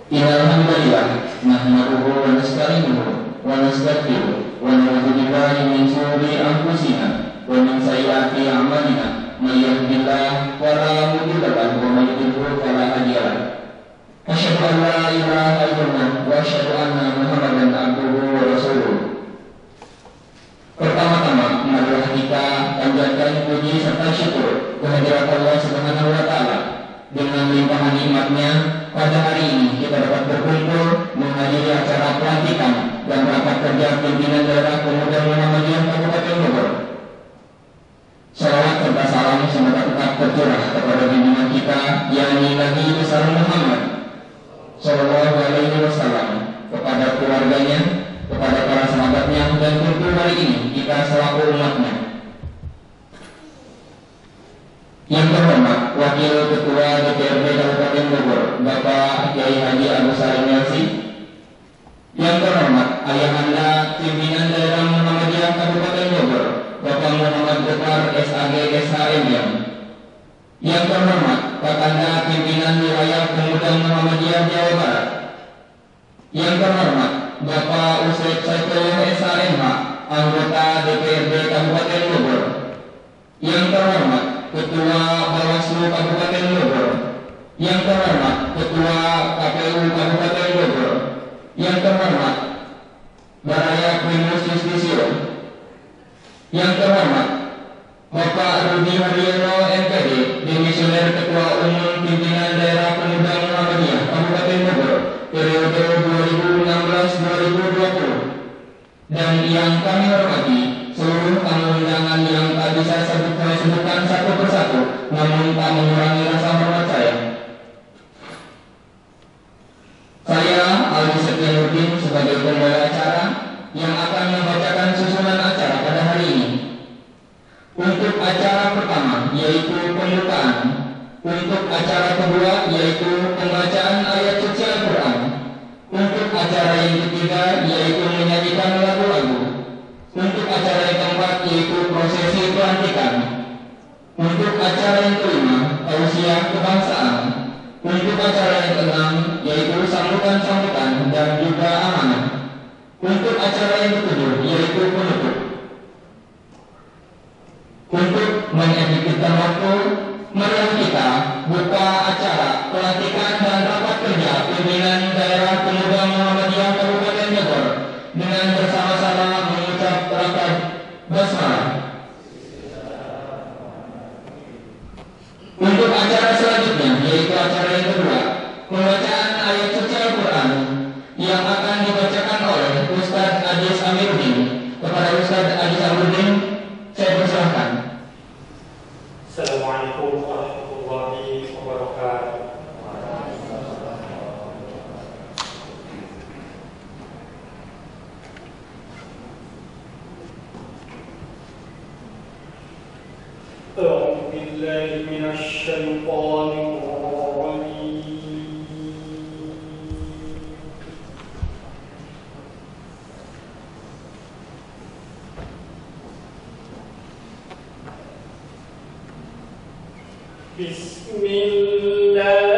Alhamdulillah, nahmaduhu wa nasta'inuhu wa nastaghfiruh wa na'udzu billahi min shururi anfusina wa min sayyiati a'malina. May yahdihillahu fala mudilla lahu wa may yudlil fala hadiya lahu. Asyhadu an la ilaha illallah wa asyhadu anna Muhammadan abduhu wa rasuluh. Pertama-tama, marilah kita panjatkan puji serta syukur kehadirat Allah Subhanahu wa taala. Dengan limpahan nikmat-Nya, pada hari ini kita dapat berkumpul menghadiri acara pelantikan dan rapat kerja pimpinan daerah Pemuda Muhammadiyah Kabupaten Bogor. Salawat serta salam semoga tetap tercurah kepada pimpinan kita, yakni Nabi besar Muhammad Sallallahu Alaihi Wasallam, kepada keluarganya, kepada para sahabatnya, dan tentu hari ini kita selaku umatnya. Yang terhormat Wakil Ketua DPRD Kabupaten Bogor, Bapak Kiai Haji Agus Salim Melsi. Yang terhormat Ayahanda Pimpinan Daerah Muhammadiyah Kabupaten Bogor, Bapak Muhammad Gopar SAG SHM. Yang terhormat Kakanda Pimpinan Wilayah Pemuda Muhammadiyah Jawa Barat. Yang terhormat Bapak Ustadz Saifullah SHMH, anggota DPRD Kabupaten Bogor. Yang terhormat Ketua Bawaslu Kabupaten Bogor. Yang terhormat Ketua KPU Kabupaten Bogor. Yang terhormat Baraya Primus Justisio. Yang terhormat Bapak Rudi Haryono MPD, Demisioner Ketua Umum Pimpinan Daerah Pemuda Muhammadiyah Kabupaten Bogor periode 2016-2020. Dan yang kami hormati seluruh tamu undangan yang tak bisa saya sebutkan satu persatu, namun tak mengurangi rasa hormat saya. Saya Aldi Setianudin sebagai pembawa acara yang akan membacakan susunan acara pada hari ini. Untuk acara pertama yaitu pembukaan. Untuk acara kedua yaitu pembacaan ayat suci Al-Quran. Untuk acara yang ketiga yaitu menyanyikan lagu-lagu. Untuk acara yang keempat yaitu prosesi pelantikan. Untuk acara yang kelima, tausiah kebangsaan. Untuk acara yang keenam yaitu sambutan-sambutan dan juga amanah. Untuk acara yang ketujuh yaitu penutup. Untuk mengefektifkan waktu, marilah kita buka acara pelantikan dan rapat kerja pimpinan daerah Pemuda Muhammadiyah Kabupaten Bogor dengan bersama-sama mengucap lafaz basmalah. Untuk acara selanjutnya yaitu acara yang kedua, pembacaan ayat suci Al-Quran yang akan dibacakan oleh Ustadz Adis Amiruddin. Kepada Ustadz Adis Amiruddin, saya persilahkan. Assalamualaikum warahmatullahi wabarakatuh. أعوذ بالله من الشيطان الرجيم. بسم الله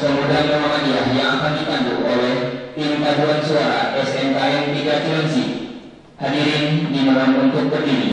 Pemuda Muhammadiyah yang akan dipandu oleh tim paduan suara SMKN 3 Cilacap MC. Hadirin dimohon untuk berdiri.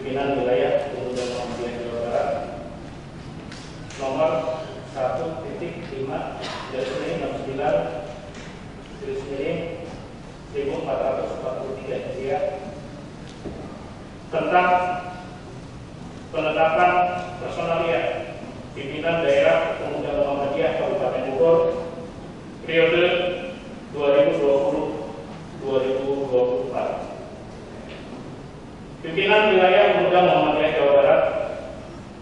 pimpinan wilayah Pemuda Muhammadiyah Jawa Barat nomor 1.5/69/1443 Hijriah tentang penetapan personalia pimpinan daerah Pemuda Muhammadiyah Kabupaten Bogor periode 2020-2024. Pimpinan wilayah Pemuda Muhammadiyah Jawa Barat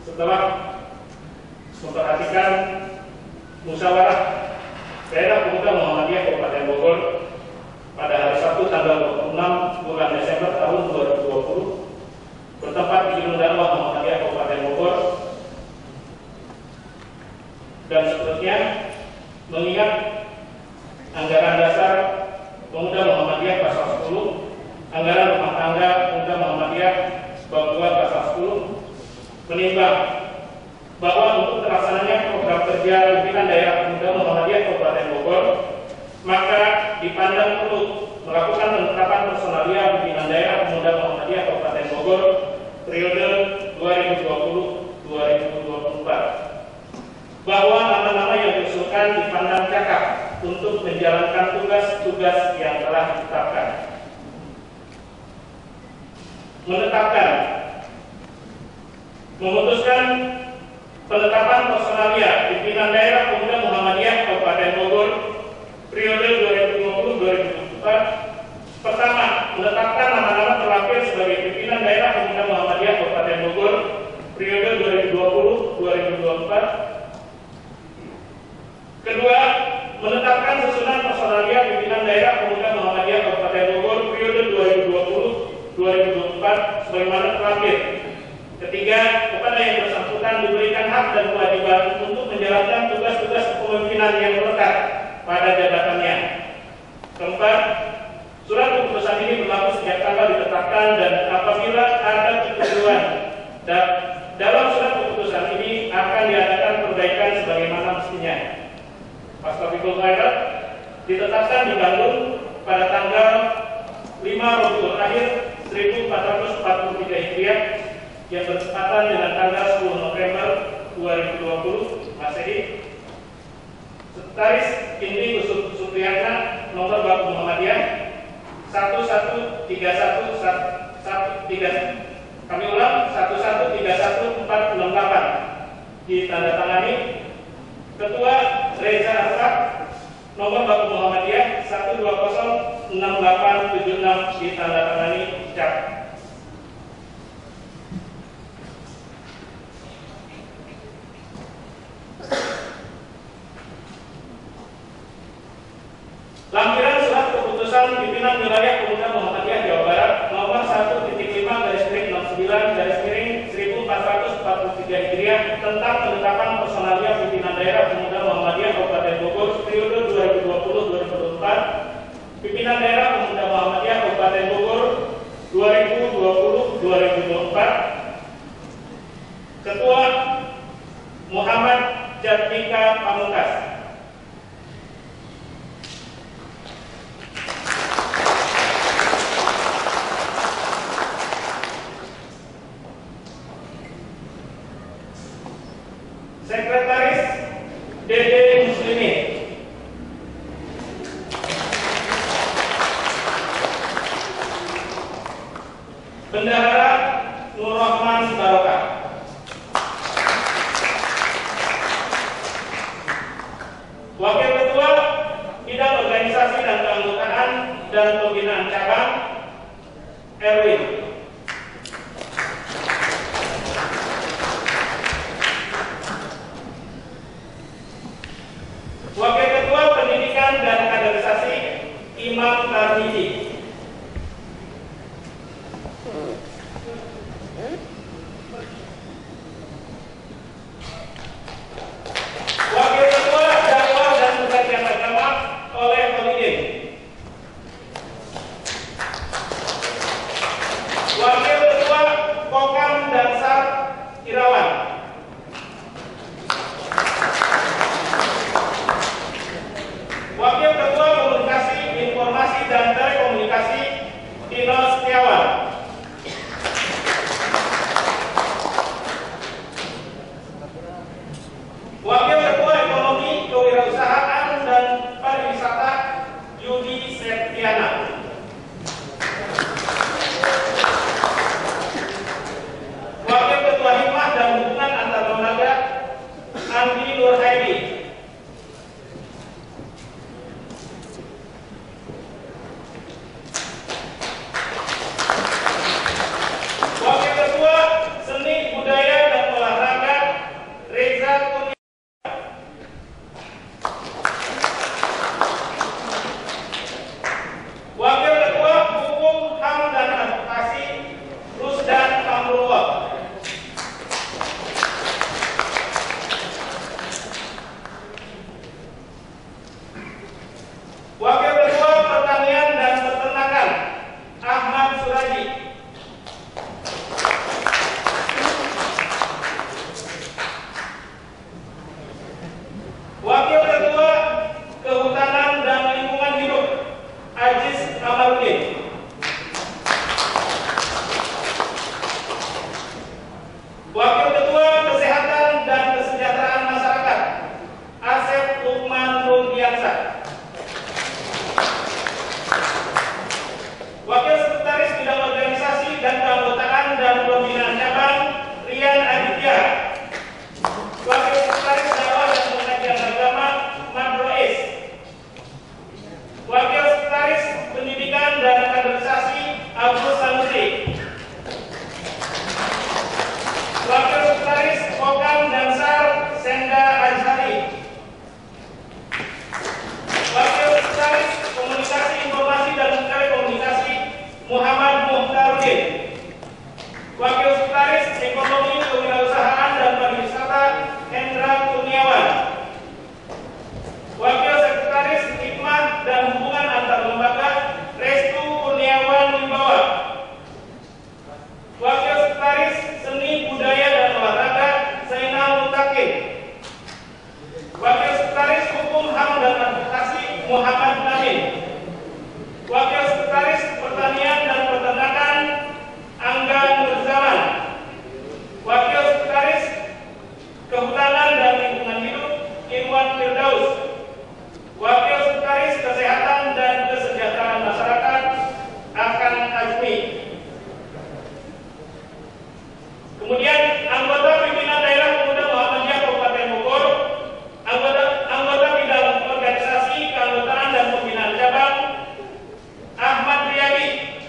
setelah memperhatikan musyawarah daerah Pemuda Muhammadiyah Kabupaten Bogor pada hari Sabtu tanggal 26 bulan Desember tahun 2020 bertempat di Gedung Dakwah Muhammadiyah Kabupaten Bogor, dan seterusnya mengingat anggaran dasar Pemuda Muhammadiyah pasal 10, anggaran rumah tangga Pemuda Muhammadiyah bab 2 pasal 10, menimbang bahwa untuk terlaksananya program kerja pimpinan daerah Pemuda Muhammadiyah Kabupaten Bogor, maka dipandang perlu melakukan penetapan personalia pimpinan daerah Pemuda Muhammadiyah Kabupaten Bogor periode 2020-2024, bahwa nama-nama yang diusulkan dipandang cakap untuk menjalankan tugas-tugas yang telah ditetapkan. Menetapkan, memutuskan penetapan personalia pimpinan daerah Pemuda Muhammadiyah Kabupaten Bogor periode 2020-2024. Pertama, menetapkan nama-nama terlapir sebagai pimpinan daerah Pemuda Muhammadiyah Kabupaten Bogor periode 2020-2024. Kedua, menetapkan susunan personalia pimpinan daerah Pemuda Muhammadiyah Kabupaten Bogor periode 2020-2024 sebagaimana terlapir. Ketiga, kepada yang bersangkutan diberikan hak dan kewajiban untuk menjalankan tugas-tugas kepemimpinan yang melekat pada jabatannya. Keempat, surat keputusan ini berlaku sejak tanggal ditetapkan, dan apabila ada ketentuan dalam surat keputusan ini akan diadakan perbaikan sebagaimana mestinya. Fastabiqul khairat ditetapkan di Bandung pada tanggal 5 Rabiul Akhir 1443 Hijriah yang bertepatan dengan tanggal 10 November 2020 Masehi. Sekretaris Indi Supriyatna nomor Bapak Muhammadiyah 113113, kami ulang 1131468, ditandatangani Ketua Reza Arfak nomor Bapak Muhammadiyah 1206876, ditandatangani Cap. Lampiran surat keputusan pimpinan wilayah Pemuda Muhammadiyah Jawa Barat nomor 1.5/69/1443 Hijriah tentang penetapan personalia pimpinan daerah Pemuda Muhammadiyah Kabupaten Bogor periode 2020-2024. Pimpinan daerah Pemuda Muhammadiyah Kabupaten Bogor 2020-2024. Ketua Muhammad Jatmika Pamungkas. Sekretaris Dede Muslimin. Bendahara Nur Rahman Barokah. Wakil Ketua Bidang Organisasi dan Keanggotaan dan Pembinaan Cabang Erwin. Wakil Ketua Pendidikan dan Kaderisasi Imam Tarmizi. Wakil Ketua Dakwah dan Pengajian Agama oleh Holidin. Wakil Ketua Kokam Dansar Irawan. Wakil Ketua Komunikasi, Informasi dan Telekomunikasi Dino Setiawan. Kamarudin. Wakil Ketua Kesehatan dan Kesejahteraan Masyarakat Asep Lukman Nurdiansyah. Wakil Sekretaris Bidang Organisasi dan Keanggotaan dan Pembinaan Cabang Rian Aditya. Wakil Sekretaris Dakwah dan Pengajian Agama Madrois. Wakil Sekretaris Pendidikan dan Kaderisasi Agus Sanusi. Wakil Sekretaris Kokam dan SAR Senda Azhari. Wakil Sekretaris Komunikasi Informasi dan Telekomunikasi Muhammad Muhtarudin. Wakil Sekretaris Ekonomi Kewirausahaan dan Pariwisata Hendra Kurniawan. Wakil Sekretaris Hikmat dan Hubungan Antar Lembaga Restu Kurniawan Wibawa. Wakil Sekretaris Seni Budaya dan Olahraga Zainal Mutakin. Wakil Sekretaris Hukum HAM dan Advokasi Muhammad Namin. Wakil Sekretaris Pertanian dan Peternakan Angga Nurzaman. Wakil Sekretaris Kehutanan dan Lingkungan Hidup Irwan Firdaus. Wakil Sekretaris Kesehatan dan Kesejahteraan Masyarakat Akan Azmi. Kemudian anggota pimpinan daerah pemuda Muhammadiyah Kabupaten Bogor, anggota bidang organisasi, keanggotaan dan pembinaan cabang Ahmad Riyadi,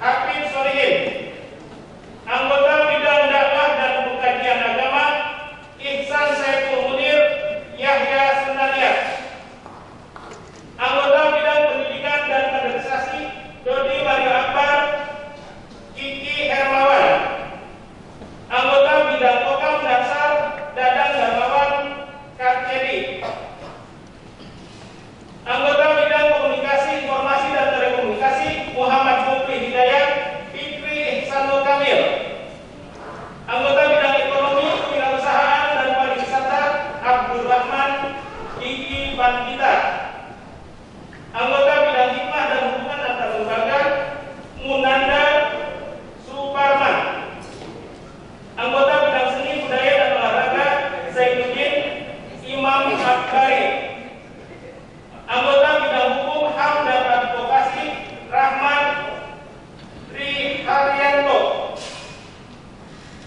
Hafiz Solihin, anggota bidang dakwah dan pengkajian agama Ihsan Saiful Munir Yahya Sunaria, anggota bidang pendidikan dan kaderisasi Dodi Mario Akbar Kiki Hermawan, anggota bidang Kokam dan SAR Dadang Darmawan Karcedi, anggota bidang komunikasi, informasi dan telekomunikasi Muhammad Mukri Hidayat Fikri Ihsanul Kamil, anggota bidang ekonomi, kewirausahaan dan pariwisata Abdul Rahman Kiki Bandita, anggota bidang hikmah dan hubungan antar lembaga Munanda Suparman, anggota bidang seni budaya dan olahraga Zainuddin Imam Akbari, anggota bidang hukum HAM dan advokasi Rahmat Tri Haryanto,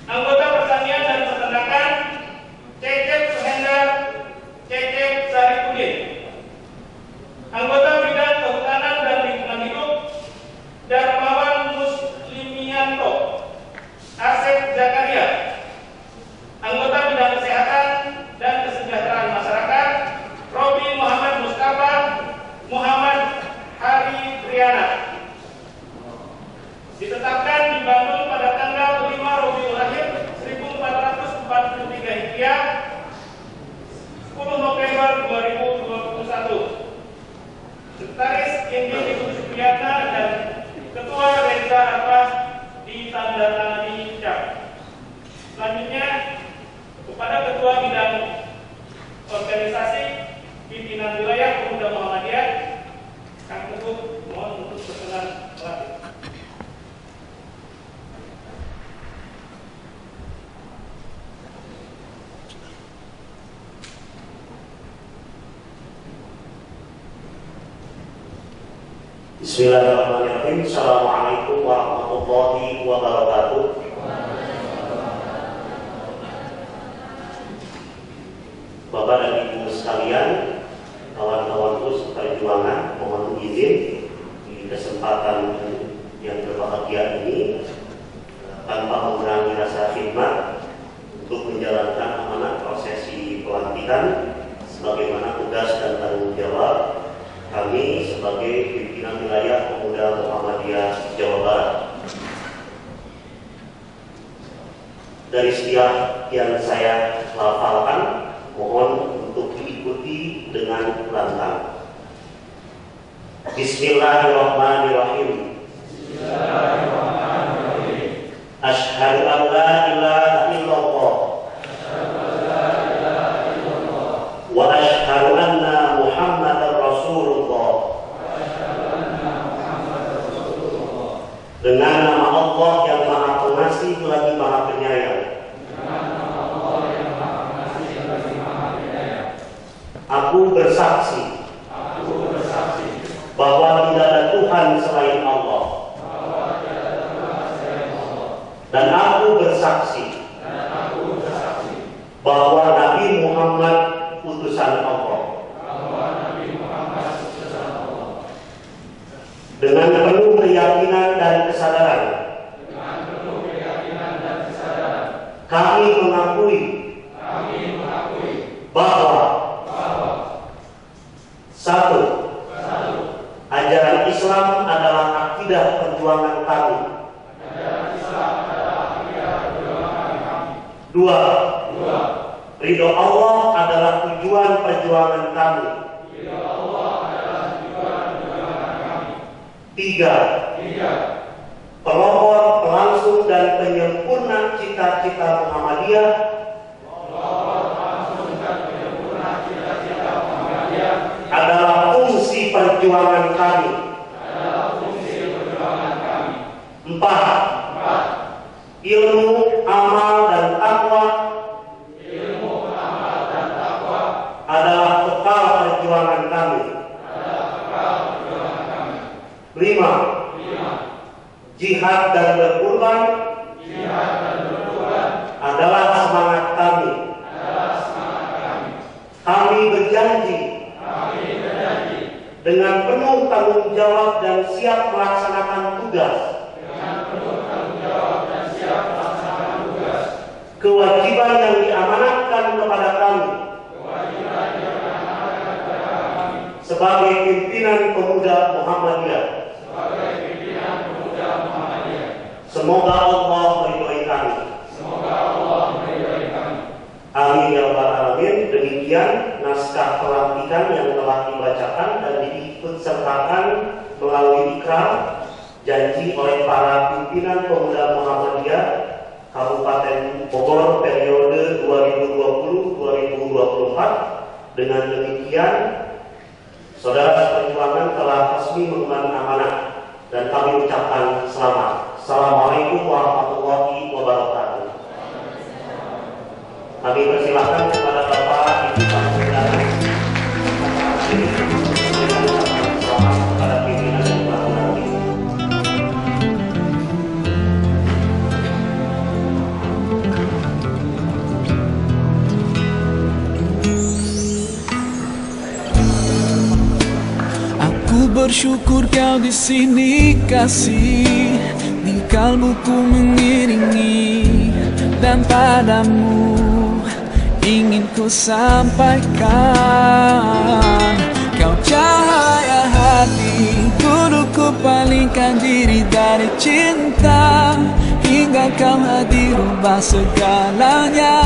anggota pertanian dan peternakan Cecep Suhendar Cecep Saripudin, anggota bidang kehutanan dan lingkungan hidup Darmawan Muslimianto Asep Zakaria, anggota bidang kesehatan dan kesejahteraan masyarakat Robi Muhammad Mustafa Muhammad Hari Triana. Ditetapkan di Bandung pada tanggal 5 Rabiul Akhir 1443 Hijriah 10 November 2021. Sekretaris Indi Ibu Supriyatna dan Ketua Reza Abbas ditandatangani cap. Selanjutnya kepada Ketua Bidang Organisasi Pimpinan Wilayah Pemuda Muhammadiyah Kang Teguh, mohon untuk berkenan melatih. Bismillahirrahmanirrahim. Assalamualaikum warahmatullahi wabarakatuh. Bapak dan Ibu sekalian, kawan-kawanku seperjuangan, mohon izin di kesempatan yang berbahagia ini tanpa mengurangi rasa khidmat untuk menjalankan amanah prosesi pelantikan sebagaimana tugas dan tanggung jawab kami sebagai pimpinan wilayah Pemuda Muhammadiyah Jawa Barat. Dari setiap yang saya lafalkan, mohon untuk diikuti dengan lantang. Bismillahirrahmanirrahim. Asyhadu an la ilaha illallah wa asyhadu anna Muhammadar Rasulullah. dengan nama Allah yang Maha Pengasih lagi Maha Penyayang. Aku bersaksi bahwa tidak ada Tuhan selain Allah. Dan aku bersaksi bahwa Nabi Muhammad utusan Allah. Dengan penuh keyakinan dan kesadaran, kami mengakui bahwa satu, ajaran Islam adalah akidah perjuangan kami. Dua, ridho Allah adalah tujuan perjuangan kami. Tiga, pelopor, pelangsung dan penyempurna cita-cita Muhammadiyah adalah fungsi perjuangan kami. Empat, ilmu, amal, dan takwa adalah bekal perjuangan kami. Lima, jihad dan berkorban adalah semangat kami. Kami berjanji dengan penuh tanggung jawab dan siap melaksanakan tugas. Kewajiban yang diamanatkan kepada kami sebagai pimpinan pemuda Muhammadiyah. Semoga Allah meridhoi kami. Amin ya rabbal alamin. Demikian naskah pelantikan yang telah dibacakan dan diikutsertakan melalui ikrar janji oleh para pimpinan pemuda Muhammadiyah Kabupaten Bogor periode 2020-2024. Dengan demikian, saudara perjuangan telah resmi mengemban amanah dan kami ucapkan selamat. Assalamualaikum warahmatullahi wabarakatuh. Kami persilahkan kepada Bapak Ibu Panglima selamat kepada pimpinan yang baru nanti. Aku bersyukur kau di sini kasih, di kalbuku mengiringi, dan padamu ingin ku sampaikan. Kau cahaya hati, kudu ku palingkan diri dari cinta, hingga kau hadir ubah segalanya.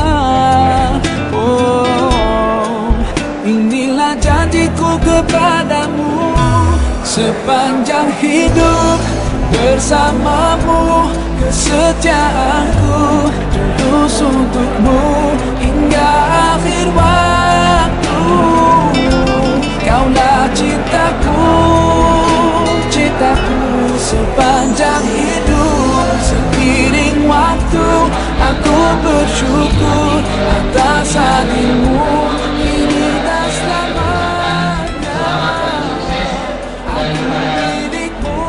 Oh, inilah janjiku kepadamu, sepanjang hidup bersamamu, kesetiaanku terus untukmu hingga akhir waktu. Kaulah cintaku, cintaku sepanjang hidup. Seiring waktu aku bersyukur atas hadirmu kini dan selamanya. Aku milikmu.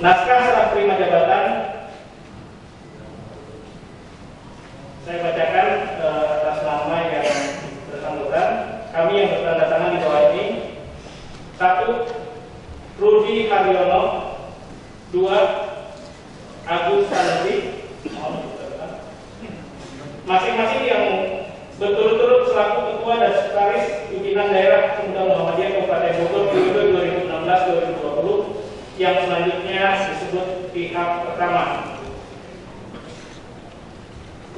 Naskah serah terima jabatan saya bacakan atas nama yang bersangkutan. Kami yang bertanda tangan di bawah ini: 1. Rudi Haryono. 2. Agus Tanri. Masing-masing yang berturut-turut selaku ketua dan sekretaris pimpinan daerah Pemuda Muhammadiyah Kabupaten Bogor periode 2016-2020 yang selanjutnya disebut pihak pertama.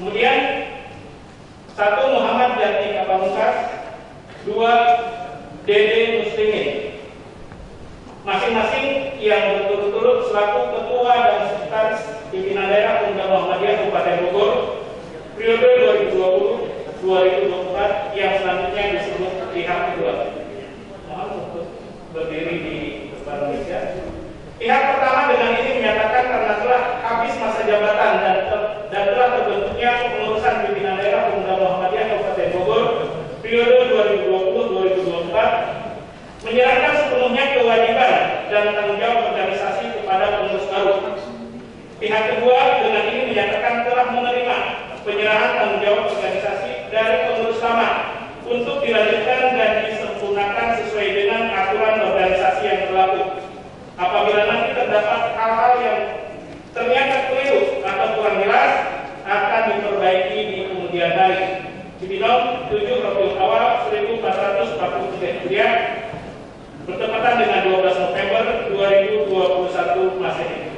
Kemudian 1 Muhammad Jati Kapamungkas, 2 Dede Muslimin, masing-masing yang berturut-turut selaku ketua dan sekretaris pimpinan daerah Pemuda Muhammadiyah Kabupaten Bogor periode 2020-2024 yang selanjutnya disebut pihak kedua. Mohon untuk berdiri di depan meja. Pihak pertama dengan ini menyatakan karena telah habis masa jabatan dan telah terbentuknya pengurusan pimpinan daerah Pemuda Muhammadiyah Kabupaten Bogor periode 2020-2024 menyerahkan sepenuhnya kewajiban dan tanggung jawab organisasi kepada pengurus baru. Pihak kedua dengan ini menyatakan telah menerima penyerahan tanggung jawab organisasi dari pengurus lama untuk dilanjutkan dan disempurnakan sesuai dengan aturan organisasi yang berlaku. Apabila nanti terdapat hal-hal yang ternyata keliru atau kurang jelas, akan diperbaiki di kemudian hari. Cibinong 7 Rabiul Awal 1443 Hijriah bertepatan dengan 12 November 2021 Masehi.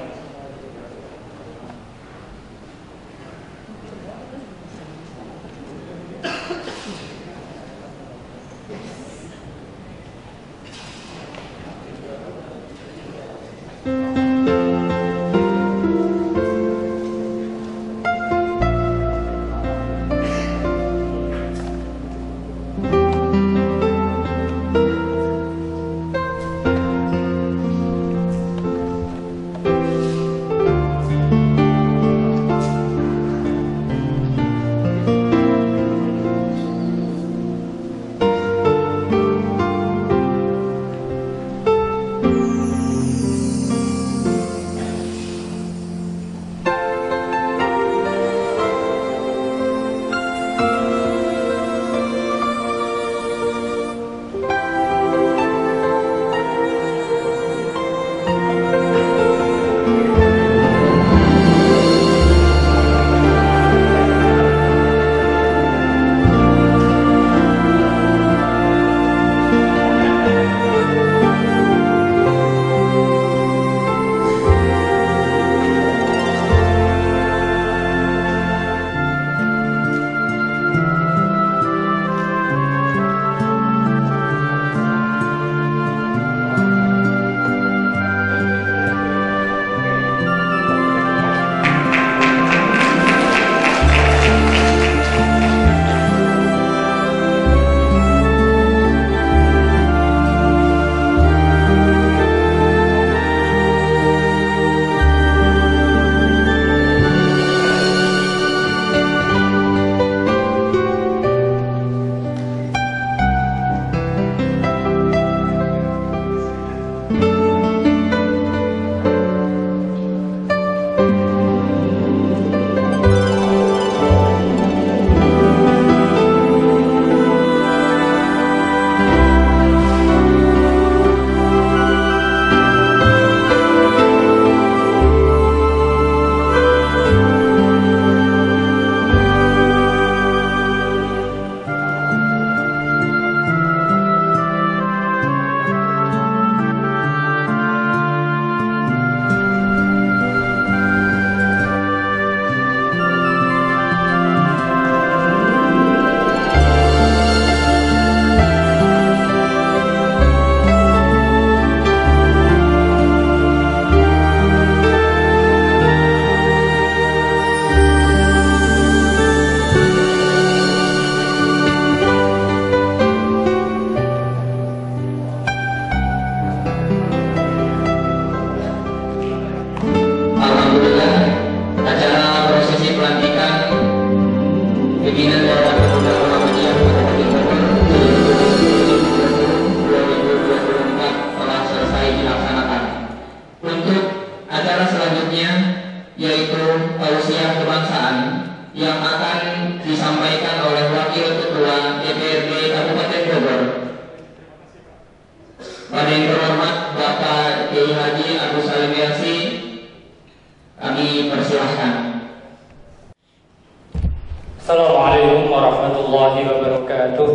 Assalamualaikum warahmatullahi wabarakatuh.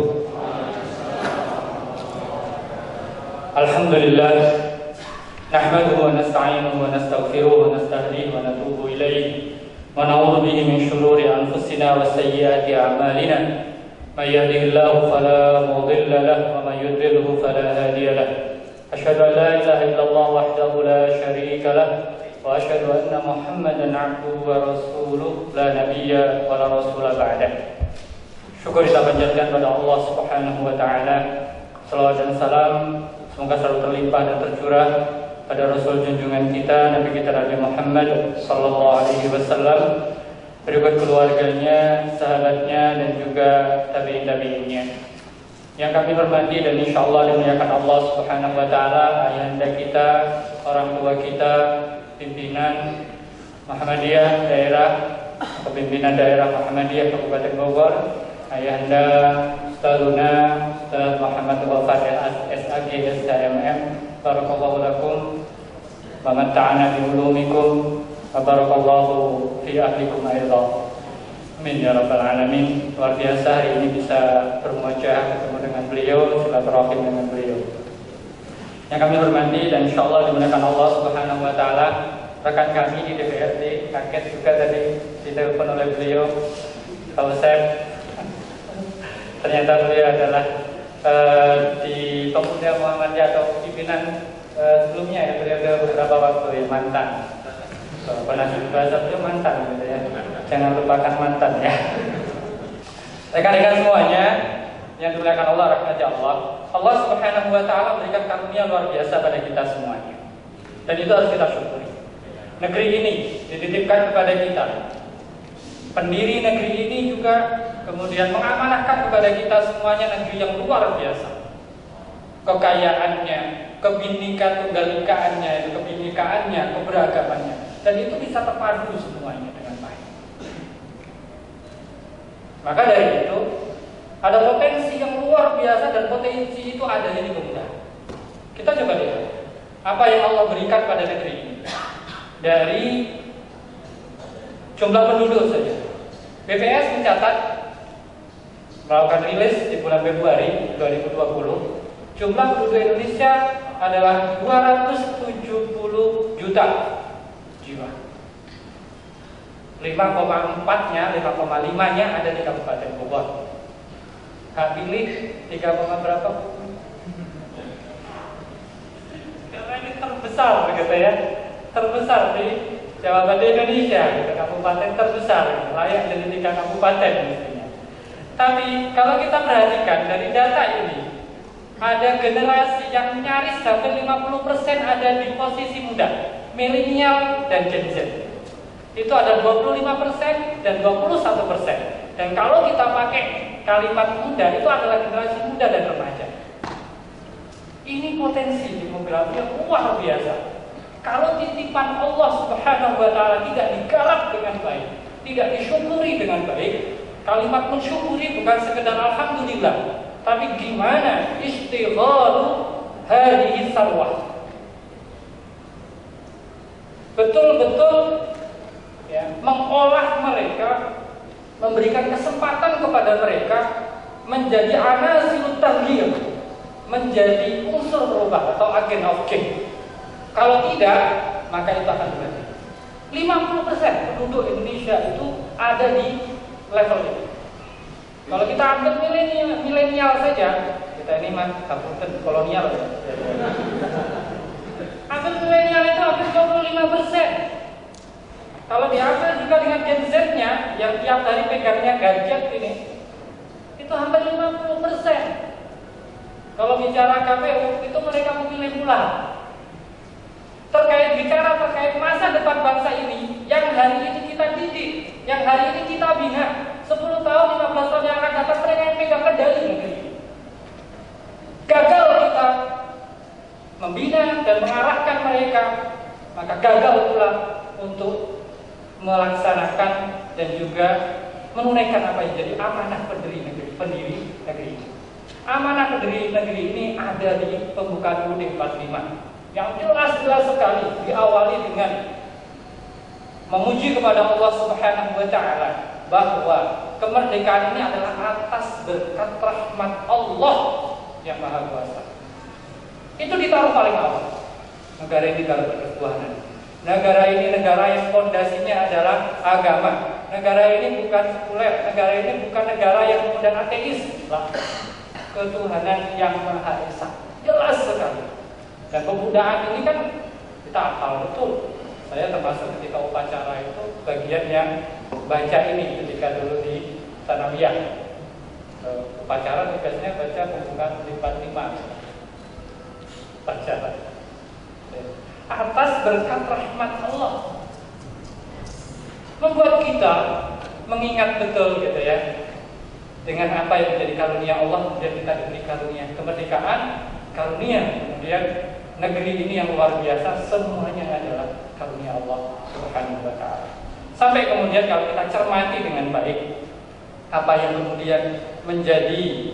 Alhamdulillah, nahmaduhu wa nasta'inuhu wa nastaghfiruhu wa nastahdihi wa natubu ilaih ونعوذ به من شرور أنفسنا وسيئات أعمالنا من يهده الله فلا مضل له ومن يضلله فلا هادي له أشهد أن لا إله إلا الله وحده لا شريك له وأشهد أن محمدا عبده ورسوله لا نبي ولا رسول بعده. Syukur kita panjatkan pada Allah Subhanahu wa taala. Salawat dan salam semoga selalu terlimpah dan tercurah pada Rasul junjungan kita, Nabi kita Nabi Muhammad sallallahu alaihi wasallam, berikut keluarganya, sahabatnya dan juga tabi'in-tabi'innya. Yang kami hormati dan insyaallah dimuliakan Allah Subhanahu wa taala, ayahanda kita, orang tua kita, pimpinan Muhammadiyah daerah, kepimpinan daerah Muhammadiyah Kabupaten Bogor, ayahanda Ustazuna Ustaz Muhammad Wafat SAG SHMM, barakallahu lakum wa matta'ana bi ulumikum wa barakallahu fi ahlikum aidan. Amin ya rabbal alamin. Luar biasa hari ini bisa bermuajah ketemu dengan beliau, silaturahim dengan beliau. Yang kami hormati dan insyaallah dimuliakan Allah Subhanahu wa taala, rekan kami di DPRD kaget juga tadi ditelepon oleh beliau, Pak Usep. Ternyata beliau adalah di Pemuda Muhammadiyah atau pimpinan sebelumnya ya, beliau beberapa waktu ya, mantan. Pernah bahasa beliau mantan gitu ya. Jangan lupakan mantan ya. Rekan-rekan semuanya yang dimuliakan Allah, rahmati Allah. Allah Subhanahu wa taala memberikan karunia luar biasa pada kita semuanya. Dan itu harus kita syukuri. Negeri ini dititipkan kepada kita. Pendiri negeri ini juga kemudian mengamanahkan kepada kita semuanya negeri yang luar biasa. Kekayaannya, kebinekaan tunggal ikaannya, kebinekaannya, keberagamannya, dan itu bisa terpadu semuanya dengan baik. Maka dari itu ada potensi yang luar biasa dan potensi itu ada di pemuda. Kita coba lihat apa yang Allah berikan pada negeri ini. Dari jumlah penduduk saja, BPS mencatat melakukan rilis di bulan Februari 2020, jumlah penduduk Indonesia adalah 270 juta jiwa. 5,4-nya, 5,5-nya ada di Kabupaten Bogor. Hak pilih 3, berapa? Karena ini terbesar begitu ya. Terbesar di Jawa Barat Indonesia, gitu, kabupaten terbesar, layak jadi 3 kabupaten mestinya. Tapi kalau kita perhatikan dari data ini, ada generasi yang nyaris hampir 50% ada di posisi muda, milenial dan Gen Z. Itu ada 25% dan 21%. Dan kalau kita pakai kalimat muda, itu adalah generasi muda dan remaja. Ini potensi demografi yang luar biasa. Kalau titipan Allah Subhanahu wa taala tidak digarap dengan baik, tidak disyukuri dengan baik, kalimat mensyukuri bukan sekedar alhamdulillah, tapi gimana istighalu hadhihi sarwah. Betul-betul ya, mengolah mereka, memberikan kesempatan kepada mereka menjadi anasirut taghyir, menjadi unsur berubah atau agen of change. Kalau tidak, maka itu akan berhenti. 50% penduduk Indonesia itu ada di level ini. Kalau kita ambil milenial saja, kita ini mah kabupaten kolonial ya. Ambil milenial itu hampir 25%. Kalau diambil juga dengan Gen Z-nya yang tiap hari pegangnya gadget ini, itu hampir 50%. Kalau bicara KPU, itu mereka memilih ulang. Bicara terkait masa depan bangsa ini, yang hari ini kita didik, yang hari ini kita bina, 10 tahun, 15 tahun yang akan datang mereka yang pegang kendali negeri ini. Gagal kita membina dan mengarahkan mereka, maka gagal pula untuk melaksanakan dan juga menunaikan apa yang jadi amanah pendiri negeri ini. Amanah pendiri negeri ini ada di pembukaan UUD 45. Yang jelas sekali diawali dengan memuji kepada Allah Subhanahu wa taala bahwa kemerdekaan ini adalah atas berkat rahmat Allah yang Maha Kuasa. Itu ditaruh paling awal. Negara ini ditaruh berketuhanan. Negara ini negara yang fondasinya adalah agama. Negara ini bukan sekuler. Negara ini bukan negara yang kemudian ateis. Lah, ketuhanan yang Maha Esa jelas sekali. Dan kebudayaan ini kan kita hafal betul. Saya termasuk ketika upacara itu bagian yang baca ini ketika dulu di Sanawiyah. Upacara tugasnya baca pembukaan 45 upacara. Atas berkat rahmat Allah membuat kita mengingat betul gitu ya, dengan apa yang menjadi karunia Allah. Kemudian kita diberi karunia kemerdekaan, karunia kemudian negeri ini yang luar biasa, semuanya adalah karunia Allah Subhanahu wa ta'ala. Sampai kemudian kalau kita cermati dengan baik apa yang kemudian menjadi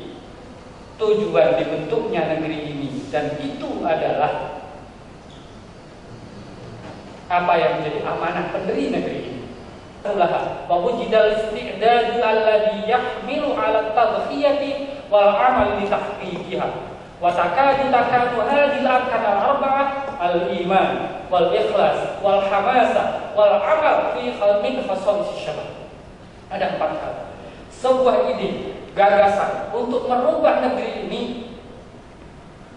tujuan dibentuknya negeri ini, dan itu adalah apa yang menjadi amanah pendiri negeri ini. Wa wujidal isti'dadu alladhi yahmilu 'ala tadhiyati wal 'amal li tahqiqiha. Wa takadu hadhihi al-arkan al-arba'ah al-iman wal ikhlas wal hamasa wal 'amal fi khalmin khasais syabab. Ada 4 hal. Sebuah ide, gagasan untuk merubah negeri ini.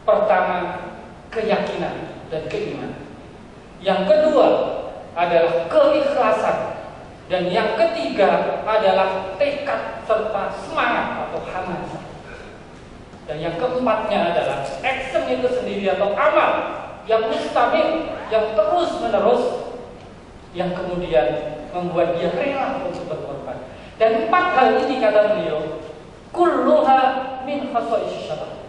Pertama, keyakinan dan keimanan. Yang kedua adalah keikhlasan, dan yang ketiga adalah tekad serta semangat atau hamasa. Dan yang keempatnya adalah action itu sendiri atau amal yang mustamil, yang terus menerus, yang kemudian membuat dia rela untuk berkorban. Dan 4 hal ini kata beliau, kulluha min khasais syabab.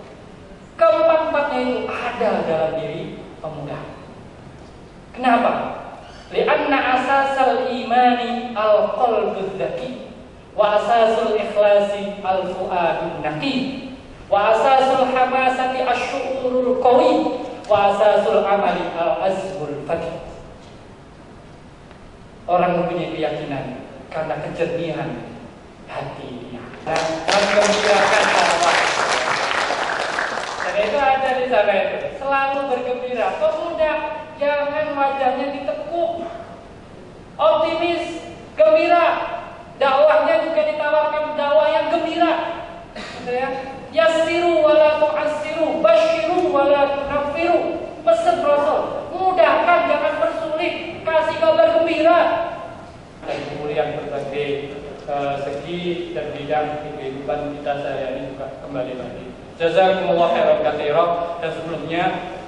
Keempat-empatnya itu ada dalam diri pemuda. Kenapa? Lianna asasal imani al-qalbud dzaki, wa asasul ikhlasi al-fuadun naqi, wa asasul hamasati asy-syu'urul qawi, wa asasul amali al-azmul faqih. Orang mempunyai keyakinan karena kejernihan hatinya dan kegembiraan Allah. Dan itu ada di sana itu, selalu bergembira. Pemuda jangan wajahnya ditekuk, optimis, gembira. Dakwahnya juga ditawarkan dakwah yang gembira. Yassiru wala tu'assiru, basyiru wala tunaffiru. Pesan Rasul, mudahkan jangan persulit, kasih kabar gembira. Dan kemudian berbagai segi dan bidang kehidupan kita sehari-hari juga kembali lagi. Jazakumullah khairan katsiran. Dan sebelumnya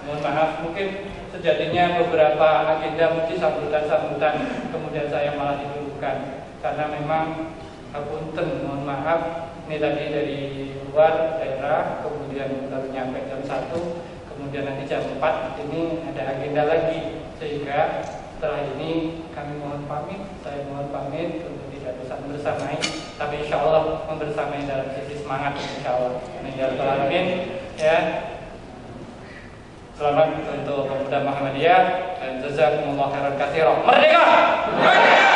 mohon maaf, mungkin sejatinya beberapa agenda mungkin sambutan-sambutan kemudian saya malah didulukan karena memang punten, mohon maaf, ini tadi dari luar daerah, kemudian baru nyampe jam 1, kemudian nanti jam 4 ini ada agenda lagi, sehingga setelah ini kami mohon pamit, saya mohon pamit untuk tidak bisa membersamai, tapi insya Allah membersamai dalam sisi semangat, insya Allah. Amin ya. Selamat untuk pemuda Muhammadiyah dan jazakumullah khairan katsiran. Merdeka! Merdeka!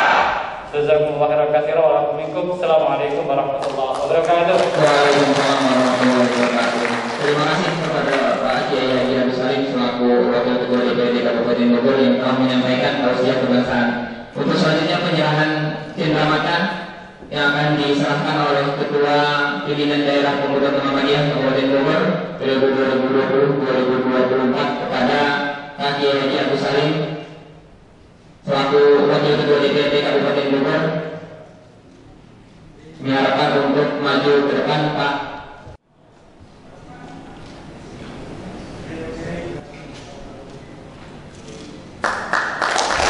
Jazakumullah khairan katsiran wa minkum. Assalamualaikum warahmatullahi wabarakatuh. Waalaikumsalam warahmatullahi wabarakatuh. Terima kasih kepada Pak Kiai Haji Abdus Salim selaku Wakil Ketua DPRD Kabupaten Bogor yang telah menyampaikan tausiah kebangsaan. Untuk selanjutnya penyerahan cenderamata yang akan diserahkan oleh Ketua Pimpinan Daerah Pemuda Muhammadiyah Kabupaten Bogor periode 2020-2024 kepada Pak Kiai Haji Abdus Salim selaku Wakil Ketua DPRD Kabupaten Bogor. Diharapkan untuk maju ke depan, Pak.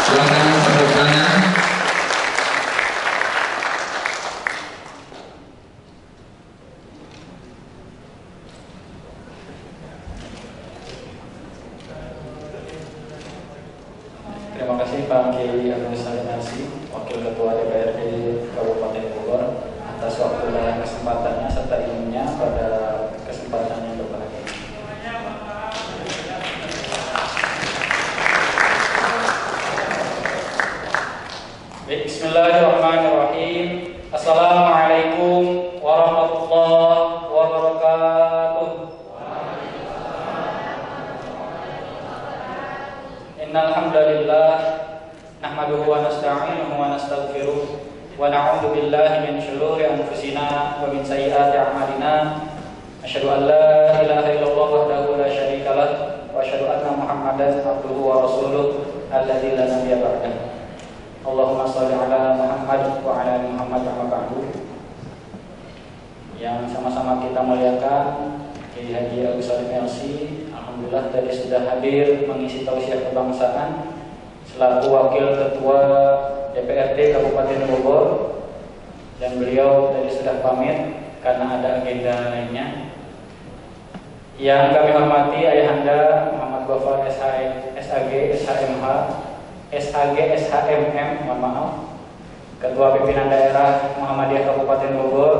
Silakan tepuk tangan. Terima kasih Pak Kiai Abdus Salim Asy, Wakil Ketua DPRD Kabupaten Bogor, atas waktu dan kesempatannya serta ilmunya pada kesempatan yang berbahagia. Bismillahirrahmanirrahim. Assalamualaikum warahmatullahi wabarakatuh. Innal hamdalillah نحمده ونستعينه ونستغفره ونعوذ بالله من شرور أنفسنا ومن سيئات أعمالنا أشهد أن لا إله إلا الله وحده لا شريك له وأشهد أن محمدا عبده ورسوله الذي لا نبي بعده اللهم صل على محمد وعلى آل Muhammad wa ba'du. Yang sama-sama kita muliakan Kiai Haji Agus Salim LC, alhamdulillah tadi sudah hadir mengisi tausiah kebangsaan selaku wakil ketua DPRD Kabupaten Bogor, dan beliau tadi sudah pamit karena ada agenda lainnya. Yang kami hormati Ayahanda Muhammad Gofar SAG SHMH SAG SHMM, mohon maaf, Ketua Pimpinan Daerah Muhammadiyah Kabupaten Bogor,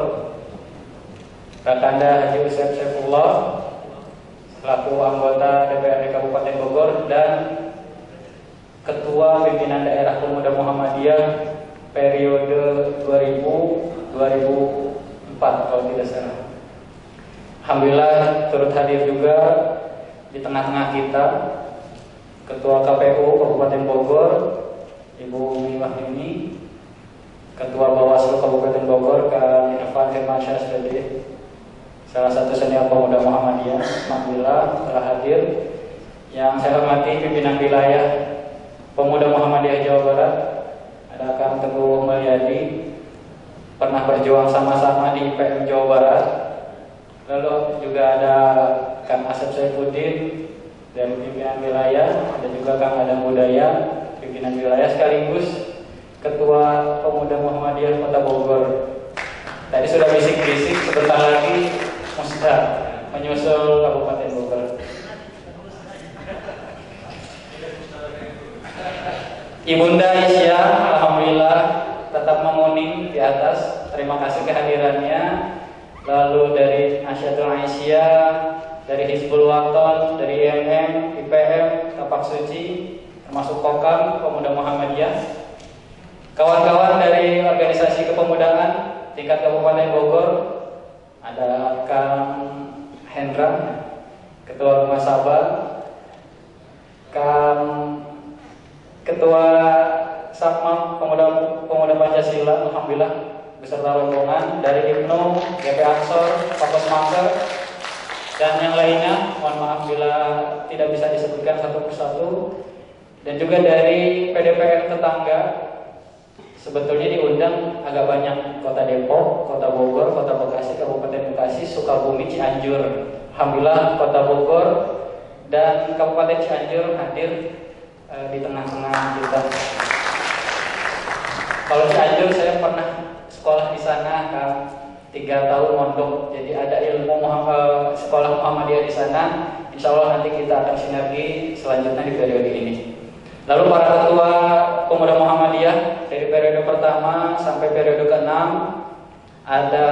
Kakanda Haji Usep Saifullah selaku anggota DPRD Kabupaten Bogor, dan Ketua Pimpinan Daerah Pemuda Muhammadiyah periode 2000-2004 kalau tidak salah. Alhamdulillah turut hadir juga di tengah-tengah kita Ketua KPU Kabupaten Bogor Ibu Miwahyuni, Ketua Bawaslu Kabupaten Bogor Kang Irfan Firmansyah Sredih, salah satu senior pemuda Muhammadiyah, alhamdulillah telah hadir. Yang saya hormati pimpinan wilayah Pemuda Muhammadiyah Jawa Barat, ada Kang Teguh Mulyadi, pernah berjuang sama-sama di IPM Jawa Barat. Lalu juga ada Kang Asep Saifuddin dari pimpinan wilayah, dan juga Kang Adam Budaya, pimpinan wilayah sekaligus Ketua Pemuda Muhammadiyah Kota Bogor. Tadi sudah bisik-bisik, sebentar lagi Musda menyusul Kabupaten Bogor. Ibunda Isya, alhamdulillah tetap menguning di atas. Terima kasih kehadirannya. Lalu dari Nasyatul Aisyah, dari Hizbul Waton, dari IMM, IPM, Tapak Suci, termasuk Kokam, Pemuda Muhammadiyah, kawan-kawan dari organisasi kepemudaan tingkat Kabupaten Bogor, ada Kang Hendra, Ketua Rumah Sabah, Kang Ketua Sapma Pemuda Pancasila, alhamdulillah beserta rombongan dari Hipno, GP Ansor, Fakus Maker, dan yang lainnya. Mohon maaf bila tidak bisa disebutkan satu persatu. Dan juga dari PDPR tetangga, sebetulnya diundang agak banyak, Kota Depok, Kota Bogor, Kota Bekasi, Kabupaten Bekasi, Sukabumi, Cianjur. Alhamdulillah Kota Bogor dan Kabupaten Cianjur hadir di tengah-tengah kita. Kalau Cianjur saya pernah sekolah di sana kan, 3 tahun mondok, jadi ada ilmu sekolah Muhammadiyah di sana. Insya Allah nanti kita akan sinergi selanjutnya di periode ini. Lalu para ketua Pemuda Muhammadiyah dari periode pertama sampai periode ke-6, ada,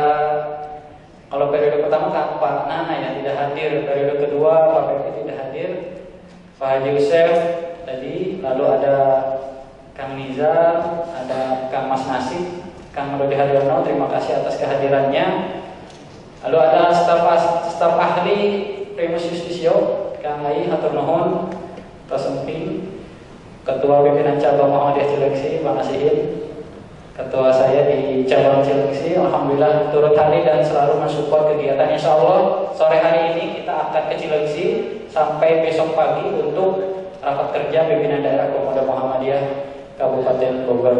kalau periode pertama Pak Nana yang tidak hadir, periode kedua Pak Pepi tidak hadir, Pak Haji Usep tadi, lalu ada Kang Nizar, ada Kang Mas Nasib, Kang Rudi Haryono, terima kasih atas kehadirannya. Lalu ada staf ahli Primus Justisio, Kang Ai hatur nuhun, Tasemping, Ketua Pimpinan Cabang Muhammadiyah Cilengsi, Bang Asihin, Ketua saya di Cabang Cilengsi, alhamdulillah turut hadir dan selalu mensupport kegiatan. Insya Allah sore hari ini kita akan ke Cilengsi sampai besok pagi untuk rapat kerja Pimpinan Daerah Pemuda Muhammadiyah Kabupaten Bogor.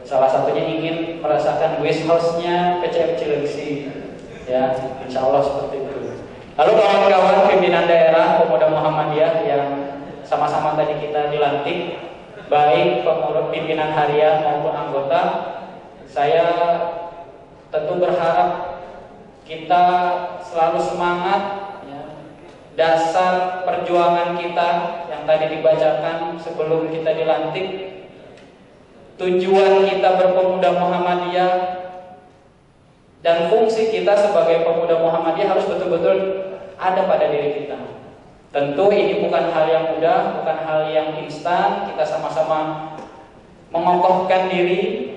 Salah satunya ingin merasakan guest house-nya PCM Cilengsi, ya, insya Allah seperti itu. Lalu kawan-kawan pimpinan daerah Pemuda Muhammadiyah yang sama-sama tadi kita dilantik, baik pengurus pimpinan harian maupun anggota, saya tentu berharap kita selalu semangat, ya, dasar perjuangan kita yang tadi dibacakan sebelum kita dilantik. Tujuan kita berpemuda Muhammadiyah dan fungsi kita sebagai pemuda Muhammadiyah harus betul-betul ada pada diri kita. Tentu ini bukan hal yang mudah, bukan hal yang instan. Kita sama-sama mengokohkan diri,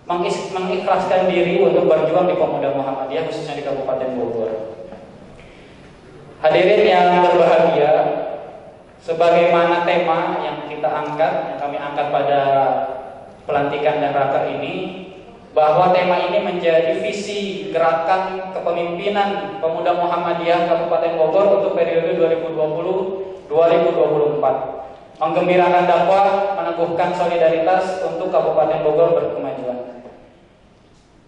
mengikhlaskan diri untuk berjuang di pemuda Muhammadiyah, khususnya di Kabupaten Bogor. Hadirin yang berbahagia, sebagaimana tema yang kita angkat, yang kami angkat pada pelantikan dan raker ini, bahwa tema ini menjadi visi gerakan kepemimpinan Pemuda Muhammadiyah Kabupaten Bogor untuk periode 2020-2024. Menggembirakan dakwah, meneguhkan solidaritas untuk Kabupaten Bogor berkemajuan.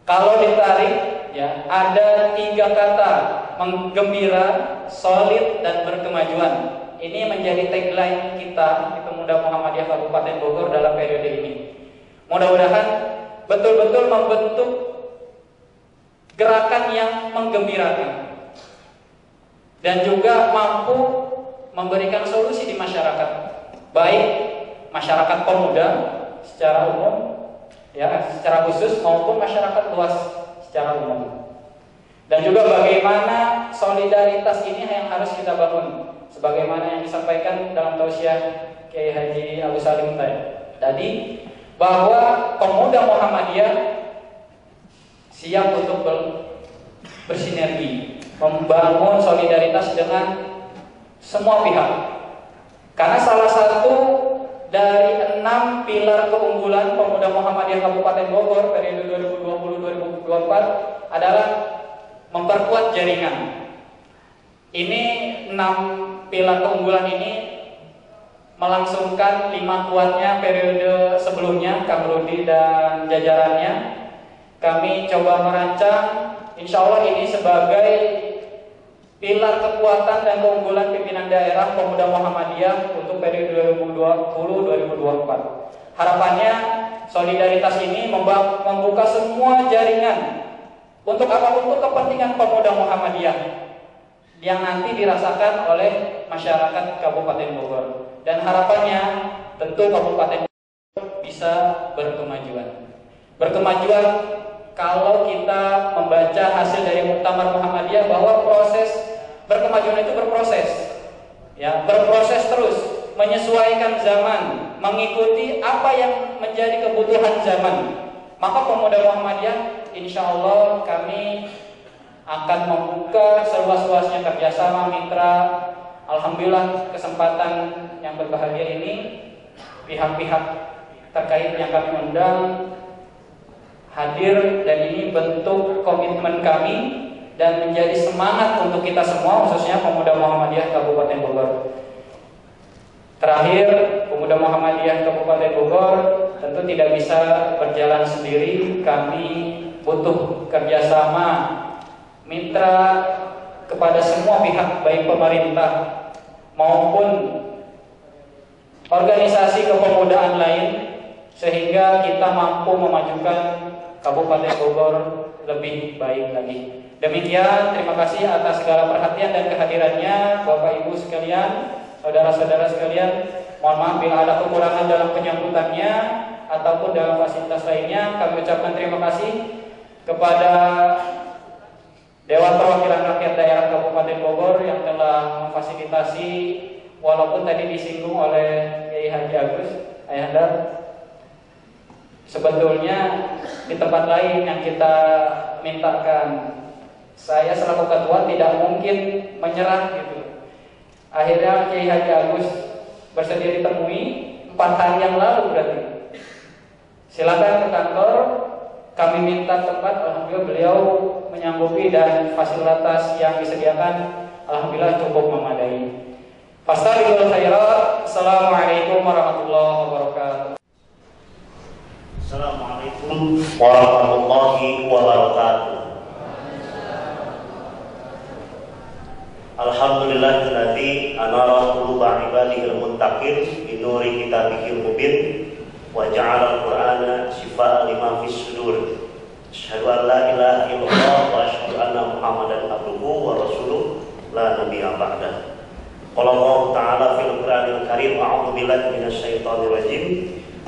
Kalau ditarik, ya, ada 3 kata: menggembira, solid, dan berkemajuan. Ini menjadi tagline kita di Pemuda Muhammadiyah Kabupaten Bogor dalam periode ini. Mudah-mudahan betul-betul membentuk gerakan yang menggembirakan dan juga mampu memberikan solusi di masyarakat, baik masyarakat pemuda secara umum, ya, secara khusus, maupun masyarakat luas secara umum. Dan juga bagaimana solidaritas ini yang harus kita bangun, sebagaimana yang disampaikan dalam tausiah Kiai Haji Agus Salim tadi, bahwa Pemuda Muhammadiyah siap untuk bersinergi, membangun solidaritas dengan semua pihak. Karena salah satu dari 6 pilar keunggulan Pemuda Muhammadiyah Kabupaten Bogor periode 2020-2024 adalah memperkuat jaringan. Ini 6 pilar keunggulan ini melangsungkan 5 kuatnya periode sebelumnya, Kang Rudi dan jajarannya. Kami coba merancang, insya Allah ini sebagai pilar kekuatan dan keunggulan pimpinan daerah Pemuda Muhammadiyah untuk periode 2020-2024. Harapannya solidaritas ini membuka semua jaringan untuk apa? Untuk kepentingan Pemuda Muhammadiyah yang nanti dirasakan oleh masyarakat Kabupaten Bogor. Dan harapannya tentu Kabupaten Bogor bisa berkemajuan. Berkemajuan kalau kita membaca hasil dari Muktamar Muhammadiyah bahwa proses berkemajuan itu berproses, ya, berproses terus, menyesuaikan zaman, mengikuti apa yang menjadi kebutuhan zaman. Maka Pemuda Muhammadiyah, insya Allah kami akan membuka seluas-luasnya kerjasama mitra. Alhamdulillah kesempatan yang berbahagia ini, pihak-pihak terkait yang kami undang hadir, dan ini bentuk komitmen kami dan menjadi semangat untuk kita semua, khususnya Pemuda Muhammadiyah Kabupaten Bogor. Terakhir, Pemuda Muhammadiyah Kabupaten Bogor tentu tidak bisa berjalan sendiri. Kami butuh kerjasama mitra kepada semua pihak, baik pemerintah maupun organisasi kepemudaan lain, sehingga kita mampu memajukan Kabupaten Bogor lebih baik lagi. Demikian, terima kasih atas segala perhatian dan kehadirannya Bapak Ibu sekalian, saudara-saudara sekalian. Mohon maaf bila ada kekurangan dalam penyambutannya ataupun dalam fasilitas lainnya. Kami ucapkan terima kasih kepada Dewan Perwakilan Rakyat Daerah Kabupaten Bogor yang telah memfasilitasi, walaupun tadi disinggung oleh Kiai Haji Agus Ayahanda. Sebetulnya di tempat lain yang kita mintakan, saya selaku ketua tidak mungkin menyerah gitu. Akhirnya Kiai Haji Agus bersedia ditemui 4 hari yang lalu berarti. Silakan ke kantor, kami minta tempat. Alhamdulillah beliau menyanggupi dan fasilitas yang disediakan alhamdulillah cukup memadai. Fastabiqul khairat. Assalamualaikum warahmatullahi wabarakatuh. Assalamualaikum warahmatullahi wabarakatuh. Alhamdulillahilladzi anara quluba ibadihil muttaqin bi nuri kitabihil mubin wa ja'ala al-Qur'ana shifaan lima fis sudur. Asyhadu an la ilaha illallah wa asyhadu anna Muhammadan abduhu wa rasuluh la nabiyya ba'da. Qala Allah ta'ala fil Qur'anil Karim, a'udzu billahi minasy syaithanir rajim.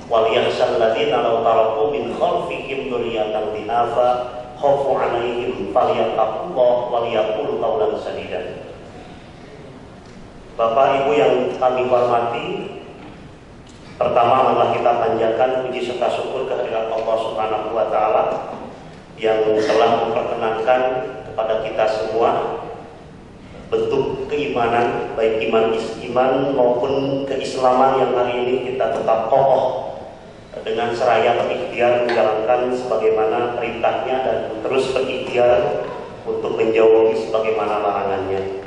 Wal yahsal ladzina law taraku min khalfihim dzurriyyatan dhi'afa khafu 'alaihim falyattaqullaha wal yaqulu qawlan sadida. Bapak Ibu yang kami hormati, pertama adalah kita panjatkan puji serta syukur kehadirat Allah Subhanahu wa taala yang telah memperkenankan kepada kita semua bentuk keimanan, baik iman maupun keislaman yang hari ini kita tetap kokoh dengan seraya berikhtiar menjalankan sebagaimana perintahnya dan terus berikhtiar untuk menjauhi sebagaimana larangannya.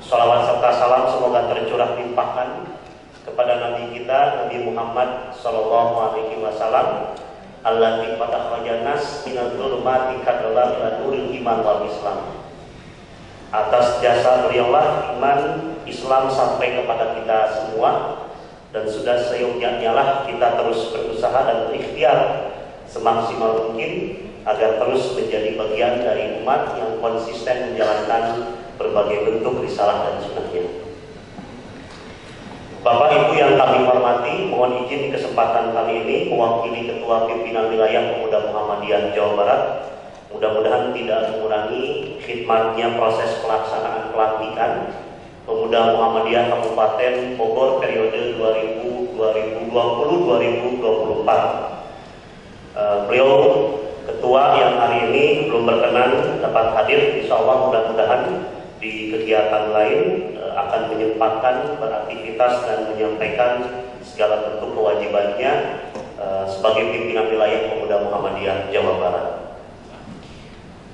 Shalawat serta salam semoga tercurah limpahkan kepada Nabi kita Nabi Muhammad Sallallahu Alaihi Wasallam, allati fatahrajan nas minal dzulumati kadala ila nuril iman wal Islam. Atas jasa beliaulah iman Islam sampai kepada kita semua, dan sudah seyogyanya lah kita terus berusaha dan berikhtiar semaksimal mungkin agar terus menjadi bagian dari umat yang konsisten menjalankan berbagai bentuk risalah dan sunnahnya. Bapak Ibu yang kami hormati, mohon izin kesempatan kali ini mewakili Ketua Pimpinan Wilayah Pemuda Muhammadiyah Jawa Barat, mudah-mudahan tidak mengurangi khidmatnya proses pelaksanaan pelantikan Pemuda Muhammadiyah Kabupaten Bogor periode 2020-2024. Beliau Ketua yang hari ini belum berkenan dapat hadir, insya Allah mudah-mudahan di kegiatan lain akan menyempatkan beraktivitas dan menyampaikan segala bentuk kewajibannya sebagai pimpinan wilayah Pemuda Muhammadiyah Jawa Barat.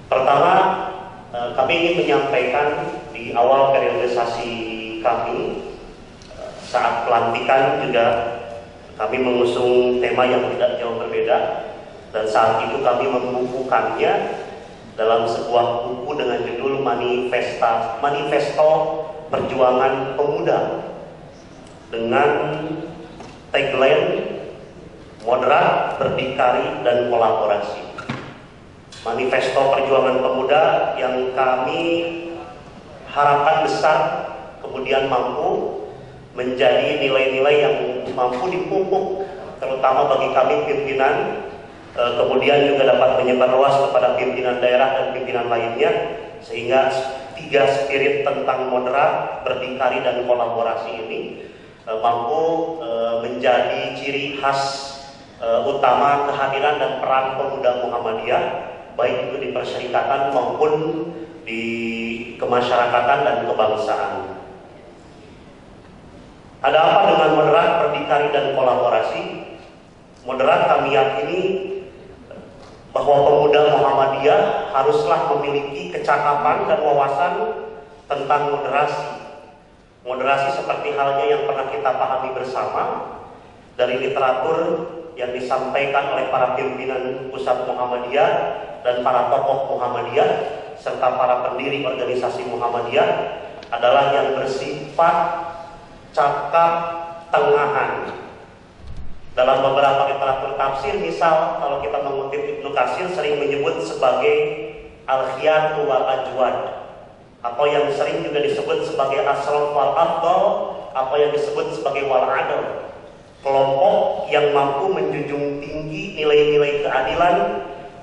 Pertama, kami ingin menyampaikan di awal periodisasi kami saat pelantikan juga kami mengusung tema yang tidak jauh berbeda, dan saat itu kami membukukannya dalam sebuah buku dengan judul Manifesto Perjuangan Pemuda dengan tagline moderat, berdikari, dan kolaborasi. Manifesto Perjuangan Pemuda yang kami harapkan besar kemudian mampu menjadi nilai-nilai yang mampu dipupuk terutama bagi kami pimpinan, kemudian juga dapat menyebar luas kepada pimpinan daerah dan pimpinan lainnya, sehingga 3 spirit tentang moderat, berdikari, dan kolaborasi ini mampu menjadi ciri khas utama kehadiran dan peran pemuda Muhammadiyah, baik itu di perserikatan maupun di kemasyarakatan dan kebangsaan. Ada apa dengan moderat, berdikari, dan kolaborasi? Moderat kami yakini bahwa pemuda Muhammadiyah haruslah memiliki kecakapan dan wawasan tentang moderasi. Moderasi seperti halnya yang pernah kita pahami bersama dari literatur yang disampaikan oleh para pimpinan pusat Muhammadiyah dan para tokoh Muhammadiyah serta para pendiri organisasi Muhammadiyah adalah yang bersifat cakap tengahan. Dalam beberapa literatur tafsir, misal kalau kita mengutip Ibnu Katsir sering menyebut sebagai al-khiyatu wal ajwad, atau yang sering juga disebut sebagai asraf wal afdal, atau yang disebut sebagai wal adl. Kelompok yang mampu menjunjung tinggi nilai-nilai keadilan,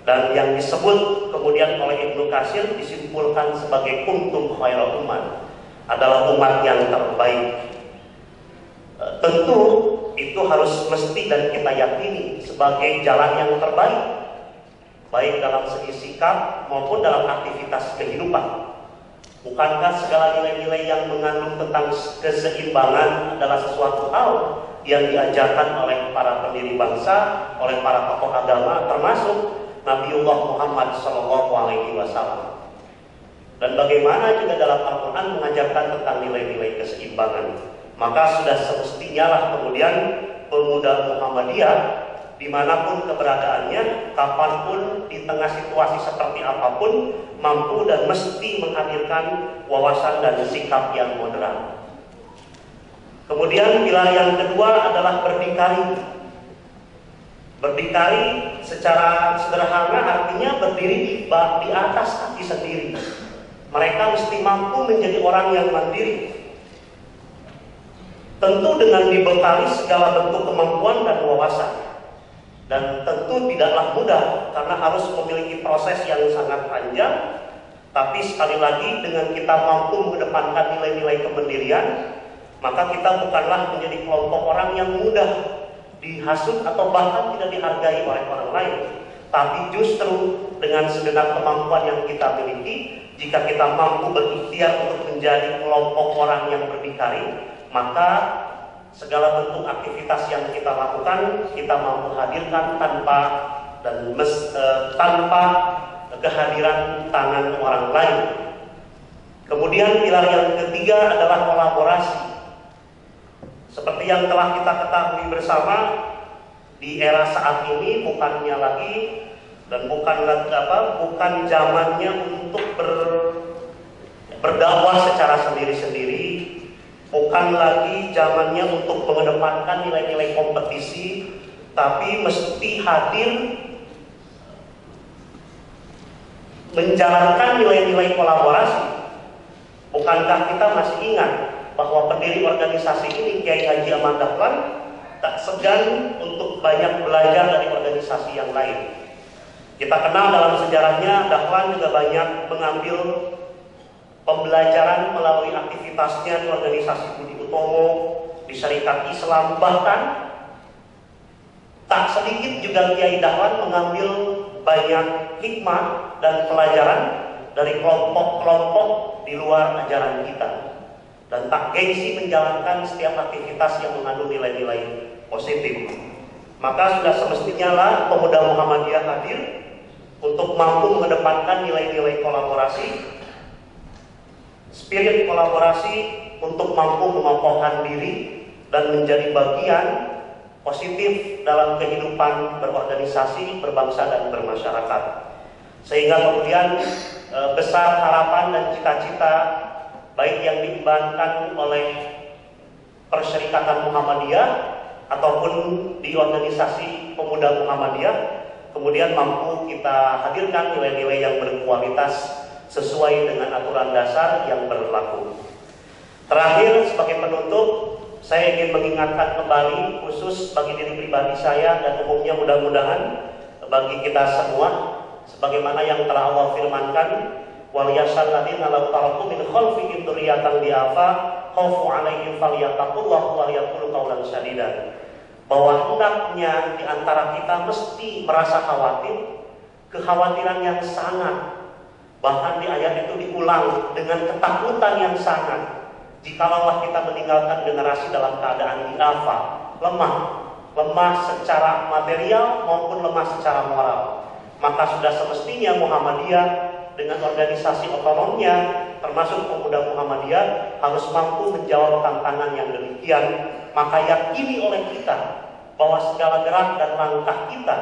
dan yang disebut kemudian oleh Ibnu Katsir disimpulkan sebagai kuntum khairal ummah, adalah umat yang terbaik. Tentu itu harus mesti dan kita yakini sebagai jalan yang terbaik, baik dalam segi sikap maupun dalam aktivitas kehidupan. Bukankah segala nilai-nilai yang mengandung tentang keseimbangan adalah sesuatu hal yang diajarkan oleh para pendiri bangsa, oleh para tokoh agama, termasuk Nabiullah Muhammad SAW. Dan bagaimana juga dalam Al-Quran mengajarkan tentang nilai-nilai keseimbangan. Maka sudah semestinya lah kemudian pemuda Muhammadiyah dimanapun keberadaannya, kapanpun, di tengah situasi seperti apapun, mampu dan mesti menghadirkan wawasan dan sikap yang moderat. Kemudian pilar yang kedua adalah berdikari. Berdikari secara sederhana artinya berdiri di atas kaki sendiri. Mereka mesti mampu menjadi orang yang mandiri, tentu dengan dibekali segala bentuk kemampuan dan wawasan. Dan tentu tidaklah mudah karena harus memiliki proses yang sangat panjang. Tapi sekali lagi dengan kita mampu mengedepankan nilai-nilai kemandirian, maka kita bukanlah menjadi kelompok orang yang mudah dihasut atau bahkan tidak dihargai oleh orang lain. Tapi justru dengan segenap kemampuan yang kita miliki, jika kita mampu berikhtiar untuk menjadi kelompok orang yang berdikari, maka segala bentuk aktivitas yang kita lakukan kita mampu hadirkan tanpa kehadiran tangan orang lain. Kemudian pilar yang ketiga adalah kolaborasi. Seperti yang telah kita ketahui bersama, di era saat ini bukannya lagi dan bukan zamannya untuk berdakwah secara sendiri-sendiri, bukan lagi zamannya untuk mengedepankan nilai-nilai kompetisi, tapi mesti hadir menjalankan nilai-nilai kolaborasi. Bukankah kita masih ingat bahwa pendiri organisasi ini, Kiai Haji Ahmad Dahlan, tak segan untuk banyak belajar dari organisasi yang lain. Kita kenal dalam sejarahnya, Dahlan juga banyak mengambil pembelajaran melalui aktivitasnya di organisasi Budi Utomo, di Syarikat Islam, bahkan tak sedikit juga Kiai Dahlan mengambil banyak hikmah dan pelajaran dari kelompok-kelompok di luar ajaran kita, dan tak gengsi menjalankan setiap aktivitas yang mengandung nilai-nilai positif. Maka sudah semestinya lah pemuda Muhammadiyah hadir untuk mampu mengedepankan nilai-nilai kolaborasi, spirit kolaborasi, untuk mampu mengokohkan diri dan menjadi bagian positif dalam kehidupan berorganisasi, berbangsa dan bermasyarakat. Sehingga kemudian besar harapan dan cita-cita baik yang diembankan oleh Perserikatan Muhammadiyah ataupun di organisasi pemuda Muhammadiyah kemudian mampu kita hadirkan nilai-nilai yang berkualitas sesuai dengan aturan dasar yang berlaku. Terakhir, sebagai penutup, saya ingin mengingatkan kembali khusus bagi diri pribadi saya dan umumnya mudah-mudahan bagi kita semua, sebagaimana yang telah Allah firmankan, wal yashal ladina law taraku min khalfihim dzurriyyatan di'afa khaufu 'alaihim falyattaqullah wa liyaqulu qawlan sadida. Bahwa hendaknya di antara kita mesti merasa khawatir, kekhawatiran yang sangat. Bahkan di ayat itu diulang dengan ketakutan yang sangat. Jikalau kita meninggalkan generasi dalam keadaan di'afa, lemah secara material maupun lemah secara moral, maka sudah semestinya Muhammadiyah dengan organisasi otonomnya, termasuk pemuda Muhammadiyah, harus mampu menjawab tantangan yang demikian. Maka yakini oleh kita bahwa segala gerak dan langkah kita,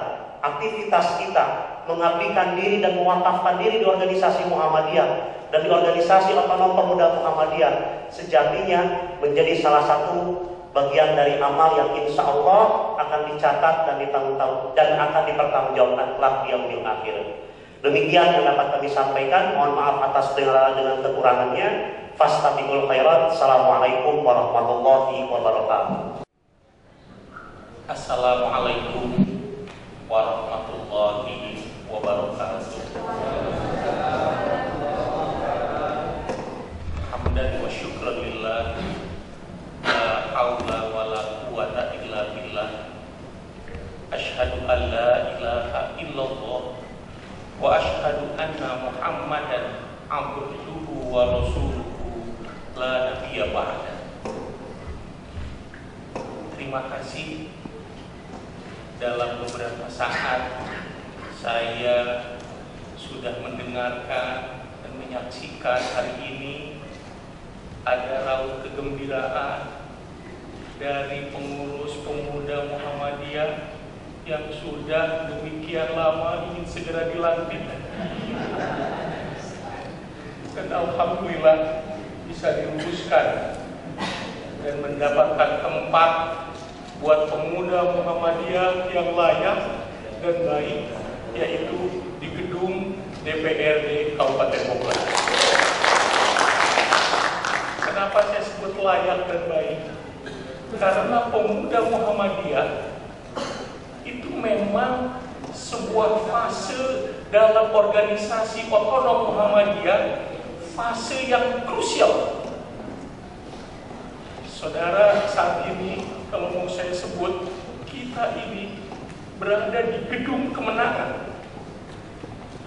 aktivitas kita, mengabdikan diri dan mewakafkan diri di organisasi Muhammadiyah dan di organisasi otonom pemuda Muhammadiyah sejatinya menjadi salah satu bagian dari amal yang insya Allah akan dicatat dan akan dipertanggungjawabkan kelak di yaumil akhir. Demikian yang dapat kami sampaikan. Mohon maaf atas segala dengan kekurangannya. Fastabiqul khairat. Assalamualaikum warahmatullahi wabarakatuh. Assalamualaikum warahmatullahi wabarakatuh. Hamdan wa syukran lillah, la haula wa la quwwata illa billah. Asyhadu an la ilaha illallah wa asyhadu anna Muhammadan abduhu wa rasuluhu la nabiyya ba'da. Terima kasih. Dalam beberapa saat saya sudah mendengarkan dan menyaksikan hari ini ada raut kegembiraan dari pengurus pemuda Muhammadiyah yang sudah demikian lama ingin segera dilantik, dan alhamdulillah bisa diluluskan dan mendapatkan tempat buat pemuda Muhammadiyah yang layak dan baik, yaitu di gedung DPRD Kabupaten Bogor. Kenapa saya sebut layak dan baik? Karena pemuda Muhammadiyah itu memang sebuah fase dalam organisasi otonom Muhammadiyah, fase yang krusial. Saudara, saat ini kalau mau saya sebut, kita ini berada di gedung kemenangan.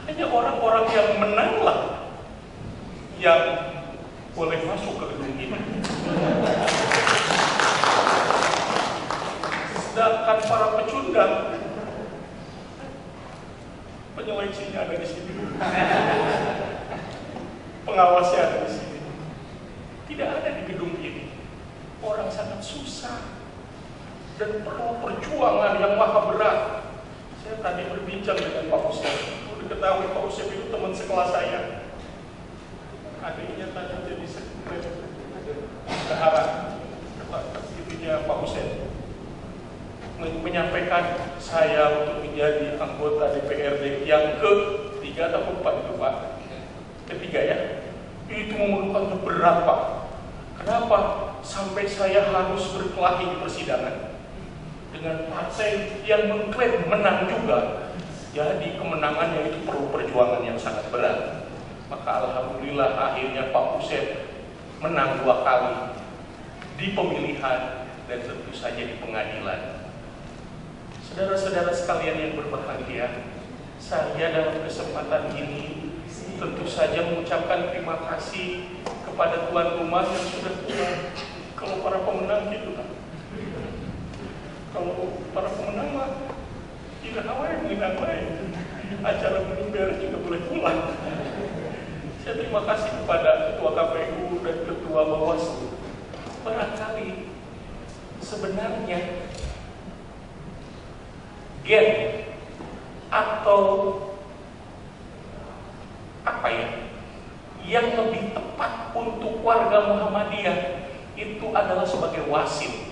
Hanya orang-orang yang menanglah yang boleh masuk ke gedung ini. sedangkan para pecundang penyeleksinya ada di sini, pengawasnya ada di sini. Tidak ada di gedung ini. Orang sangat susah dan perlu perjuangan yang maha berat. Saya tadi berbincang dengan Pak Usep. Udah ketahui Pak Usep itu teman sekelas saya. Adiknya tadi jadi sekretariat berharap ketika Pak Usep menyampaikan saya untuk menjadi anggota DPRD yang ke-3 atau ke-4 itu Pak? Ketiga ya? Itu memerlukan berat Pak. Kenapa? Sampai saya harus berkelahi di persidangan dengan partai yang mengklaim menang juga. Jadi kemenangannya itu perlu perjuangan yang sangat berat. Maka alhamdulillah akhirnya Pak Usep menang 2 kali di pemilihan dan tentu saja di pengadilan. Saudara-saudara sekalian yang berbahagia, saya dalam kesempatan ini tentu saja mengucapkan terima kasih kepada tuan rumah yang sudah pulang. Kalau para pemenang gitu kan, kalau para pemenang mah tidak awal menang lain, acara belum beres juga boleh pulang. Saya terima kasih kepada Ketua KPU dan Ketua Bawaslu. Barangkali sebenarnya gen atau apa ya yang lebih tepat untuk warga Muhammadiyah itu adalah sebagai wasit.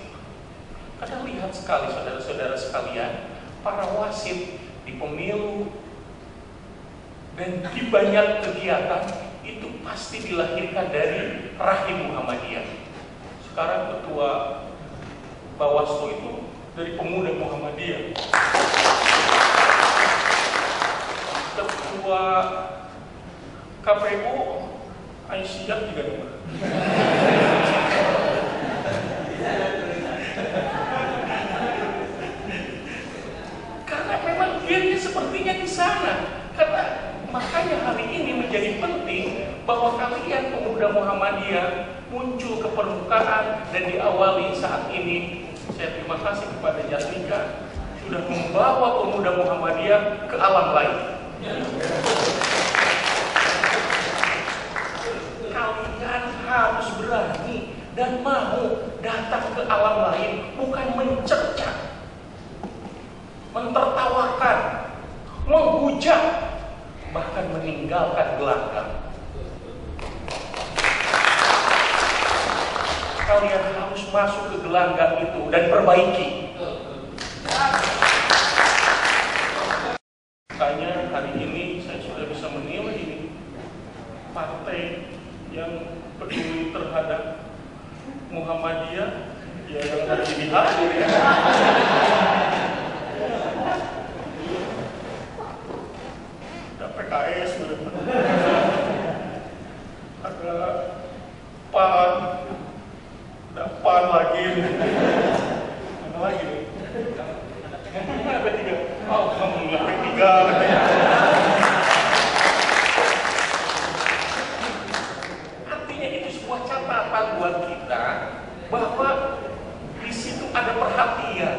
Karena lihat sekali saudara-saudara sekalian, para wasit di pemilu dan di banyak kegiatan itu pasti dilahirkan dari rahim Muhammadiyah. Sekarang Ketua Bawaslu itu dari pemuda Muhammadiyah. Ketua KPU Aisyah juga dengar. Karena memang gennya sepertinya di sana. Karena makanya hari ini menjadi penting bahwa kalian pemuda Muhammadiyah muncul ke permukaan dan diawali saat ini. Saya terima kasih kepada Jasmika sudah membawa pemuda Muhammadiyah ke alam lain. Kalian harus berani dan mau datang ke alam lain, bukan mencerca, mentertawakan, menghujat, bahkan meninggalkan gelanggang. Kalian harus masuk ke gelanggang itu dan perbaiki. Makanya hari ini saya sudah bisa menilai ini partai yang peduli terhadap Muhammadiyah ya yang hari ini hadir ya. Ada PKS, ada PAN, ada PAN lagi, mana lagi nih? Mana P3? Alhamdulillah P3 katanya. Artinya itu sebuah catatan buat kita bahwa di situ ada perhatian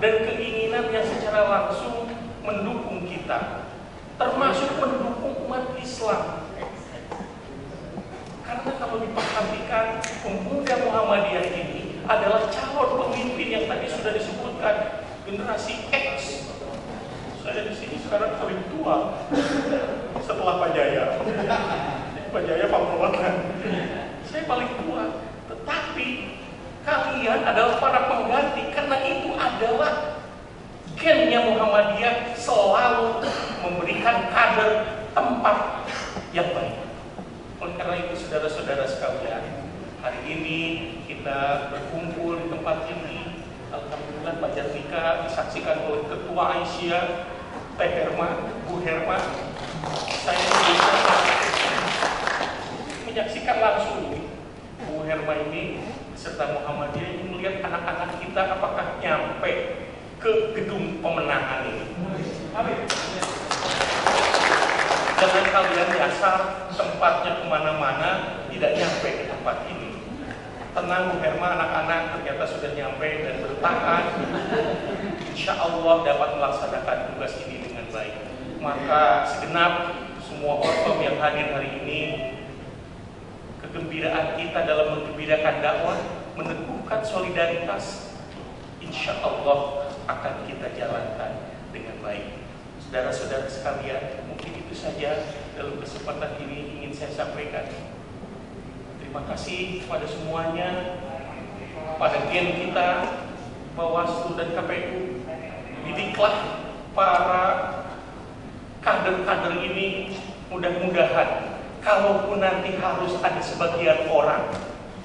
dan keinginan yang secara langsung mendukung kita, termasuk mendukung umat Islam. Karena kalau diperhatikan, pemuda Muhammadiyah ini adalah calon pemimpin yang tadi sudah disebutkan, generasi X. Saya di sini sekarang paling tua setelah Pak Jaya. Pak Jaya Pak Perwakilan. Saya paling tua. Tetapi kalian adalah para pengganti, karena itu adalah gennya Muhammadiyah selalu memberikan kader tempat yang baik. Oleh karena itu saudara-saudara sekalian, hari ini kita berkumpul di tempat ini. Alhamdulillah Pak Jasmika disaksikan oleh Ketua Aisyah, Teh Herma, Bu Herma. Saya bisa menyaksikan langsung ini. Bu Herma ini serta Muhammadiyah ini melihat anak-anak kita apakah nyampe ke gedung pemenangan ini. Amin. Jangan kalian nyasar tempatnya kemana-mana, tidak nyampe ke tempat ini. Tenang Bu Herma, anak-anak ternyata sudah nyampe dan bertahan. Insya Allah dapat melaksanakan tugas ini dengan baik. Maka segenap semua ortom yang hadir hari ini, kegembiraan kita dalam menggembirakan dakwah, meneguhkan solidaritas, insya Allah akan kita jalankan dengan baik. Saudara-saudara sekalian, mungkin itu saja dalam kesempatan ini ingin saya sampaikan. Terima kasih kepada semuanya, pada gen kita, Bawaslu dan KPU. Didiklah para kader-kader ini, mudah-mudahan kalaupun nanti harus ada sebagian orang,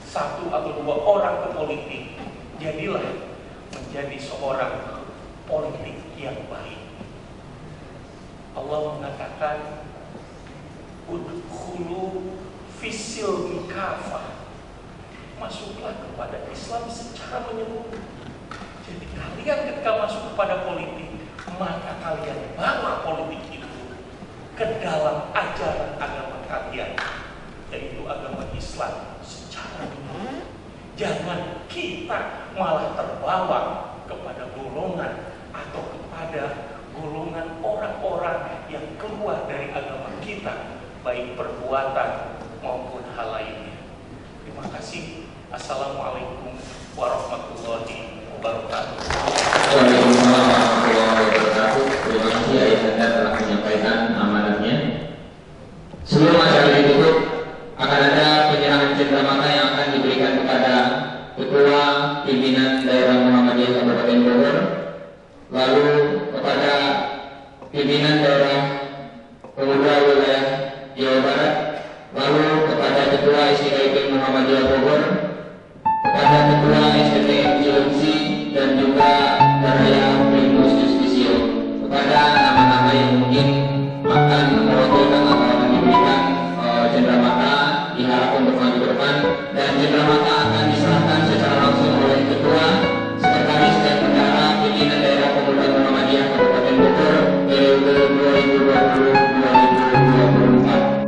1 atau 2 orang ke politik, jadilah menjadi seorang politik yang baik. Allah mengatakan, udkhulu fisil kafah, masuklah kepada Islam secara menyeluruh. Jadi kalian ketika masuk kepada politik, maka kalian bawa politik itu ke dalam ajaran agama kalian, yaitu agama Islam secara menyeluruh. Jangan kita malah terbawa kepada golongan atau kepada golongan orang-orang yang keluar dari agama kita, baik perbuatan maupun hal lainnya. Terima kasih. Assalamualaikum warahmatullahi wabarakatuh. Waalaikumsalam warahmatullahi wabarakatuh. Terima kasih Ayahanda telah menyampaikan amanatnya. Sebelum acara ditutup, akan ada penyerahan cenderamata yang akan diberikan kepada Ketua Pimpinan Daerah Muhammadiyah Kabupaten Bogor, lalu kepada Pimpinan Daerah Pemuda Wilayah Jawa Barat, lalu kepada Ketua SDKIP Muhammadiyah Bogor, kepada Ketua SDKIP Cilengsi, dan juga Daraya Primus Justisio, kepada nama-nama yang mungkin akan mewakilkan atau akan diberikan cenderamata, diharap untuk maju ke depan, dan cenderamata akan diserahkan secara langsung oleh Ketua, Sekretaris dan Bendahara Pimpinan Daerah Pemuda Muhammadiyah Kabupaten Bogor periode 2020-2024.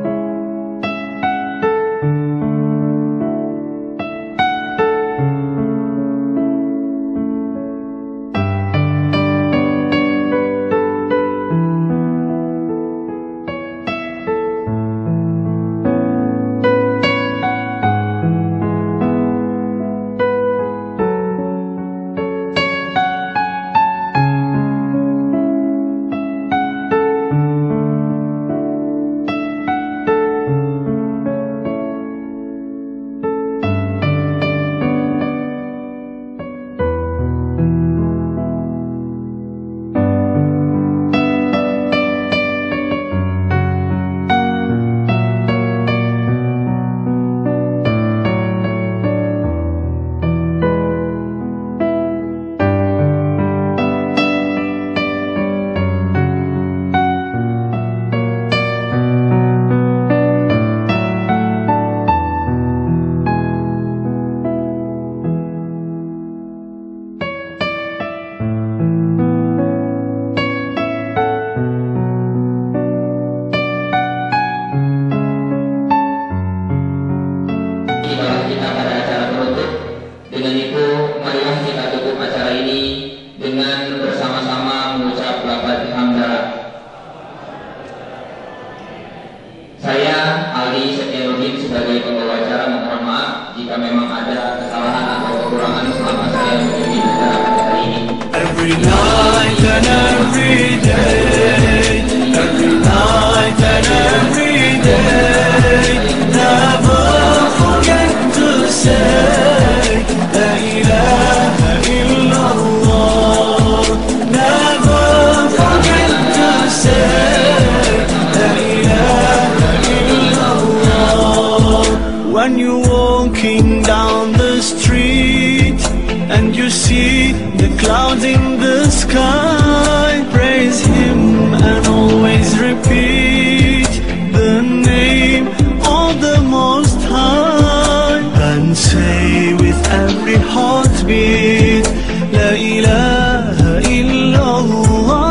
When you're walking down the street and you see the clouds in the sky, praise Him and always repeat the name of the Most High, and say with every heartbeat, La ilaha illallah.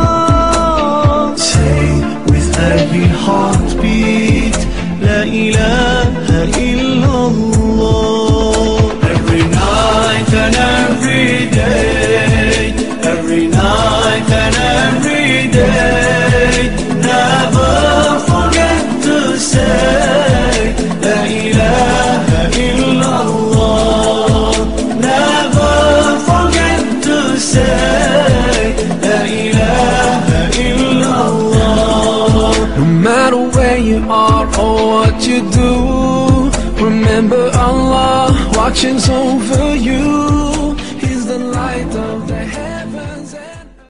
Say with every heartbeat, La ilaha illallah. you are or what you do. Remember Allah watching's over you.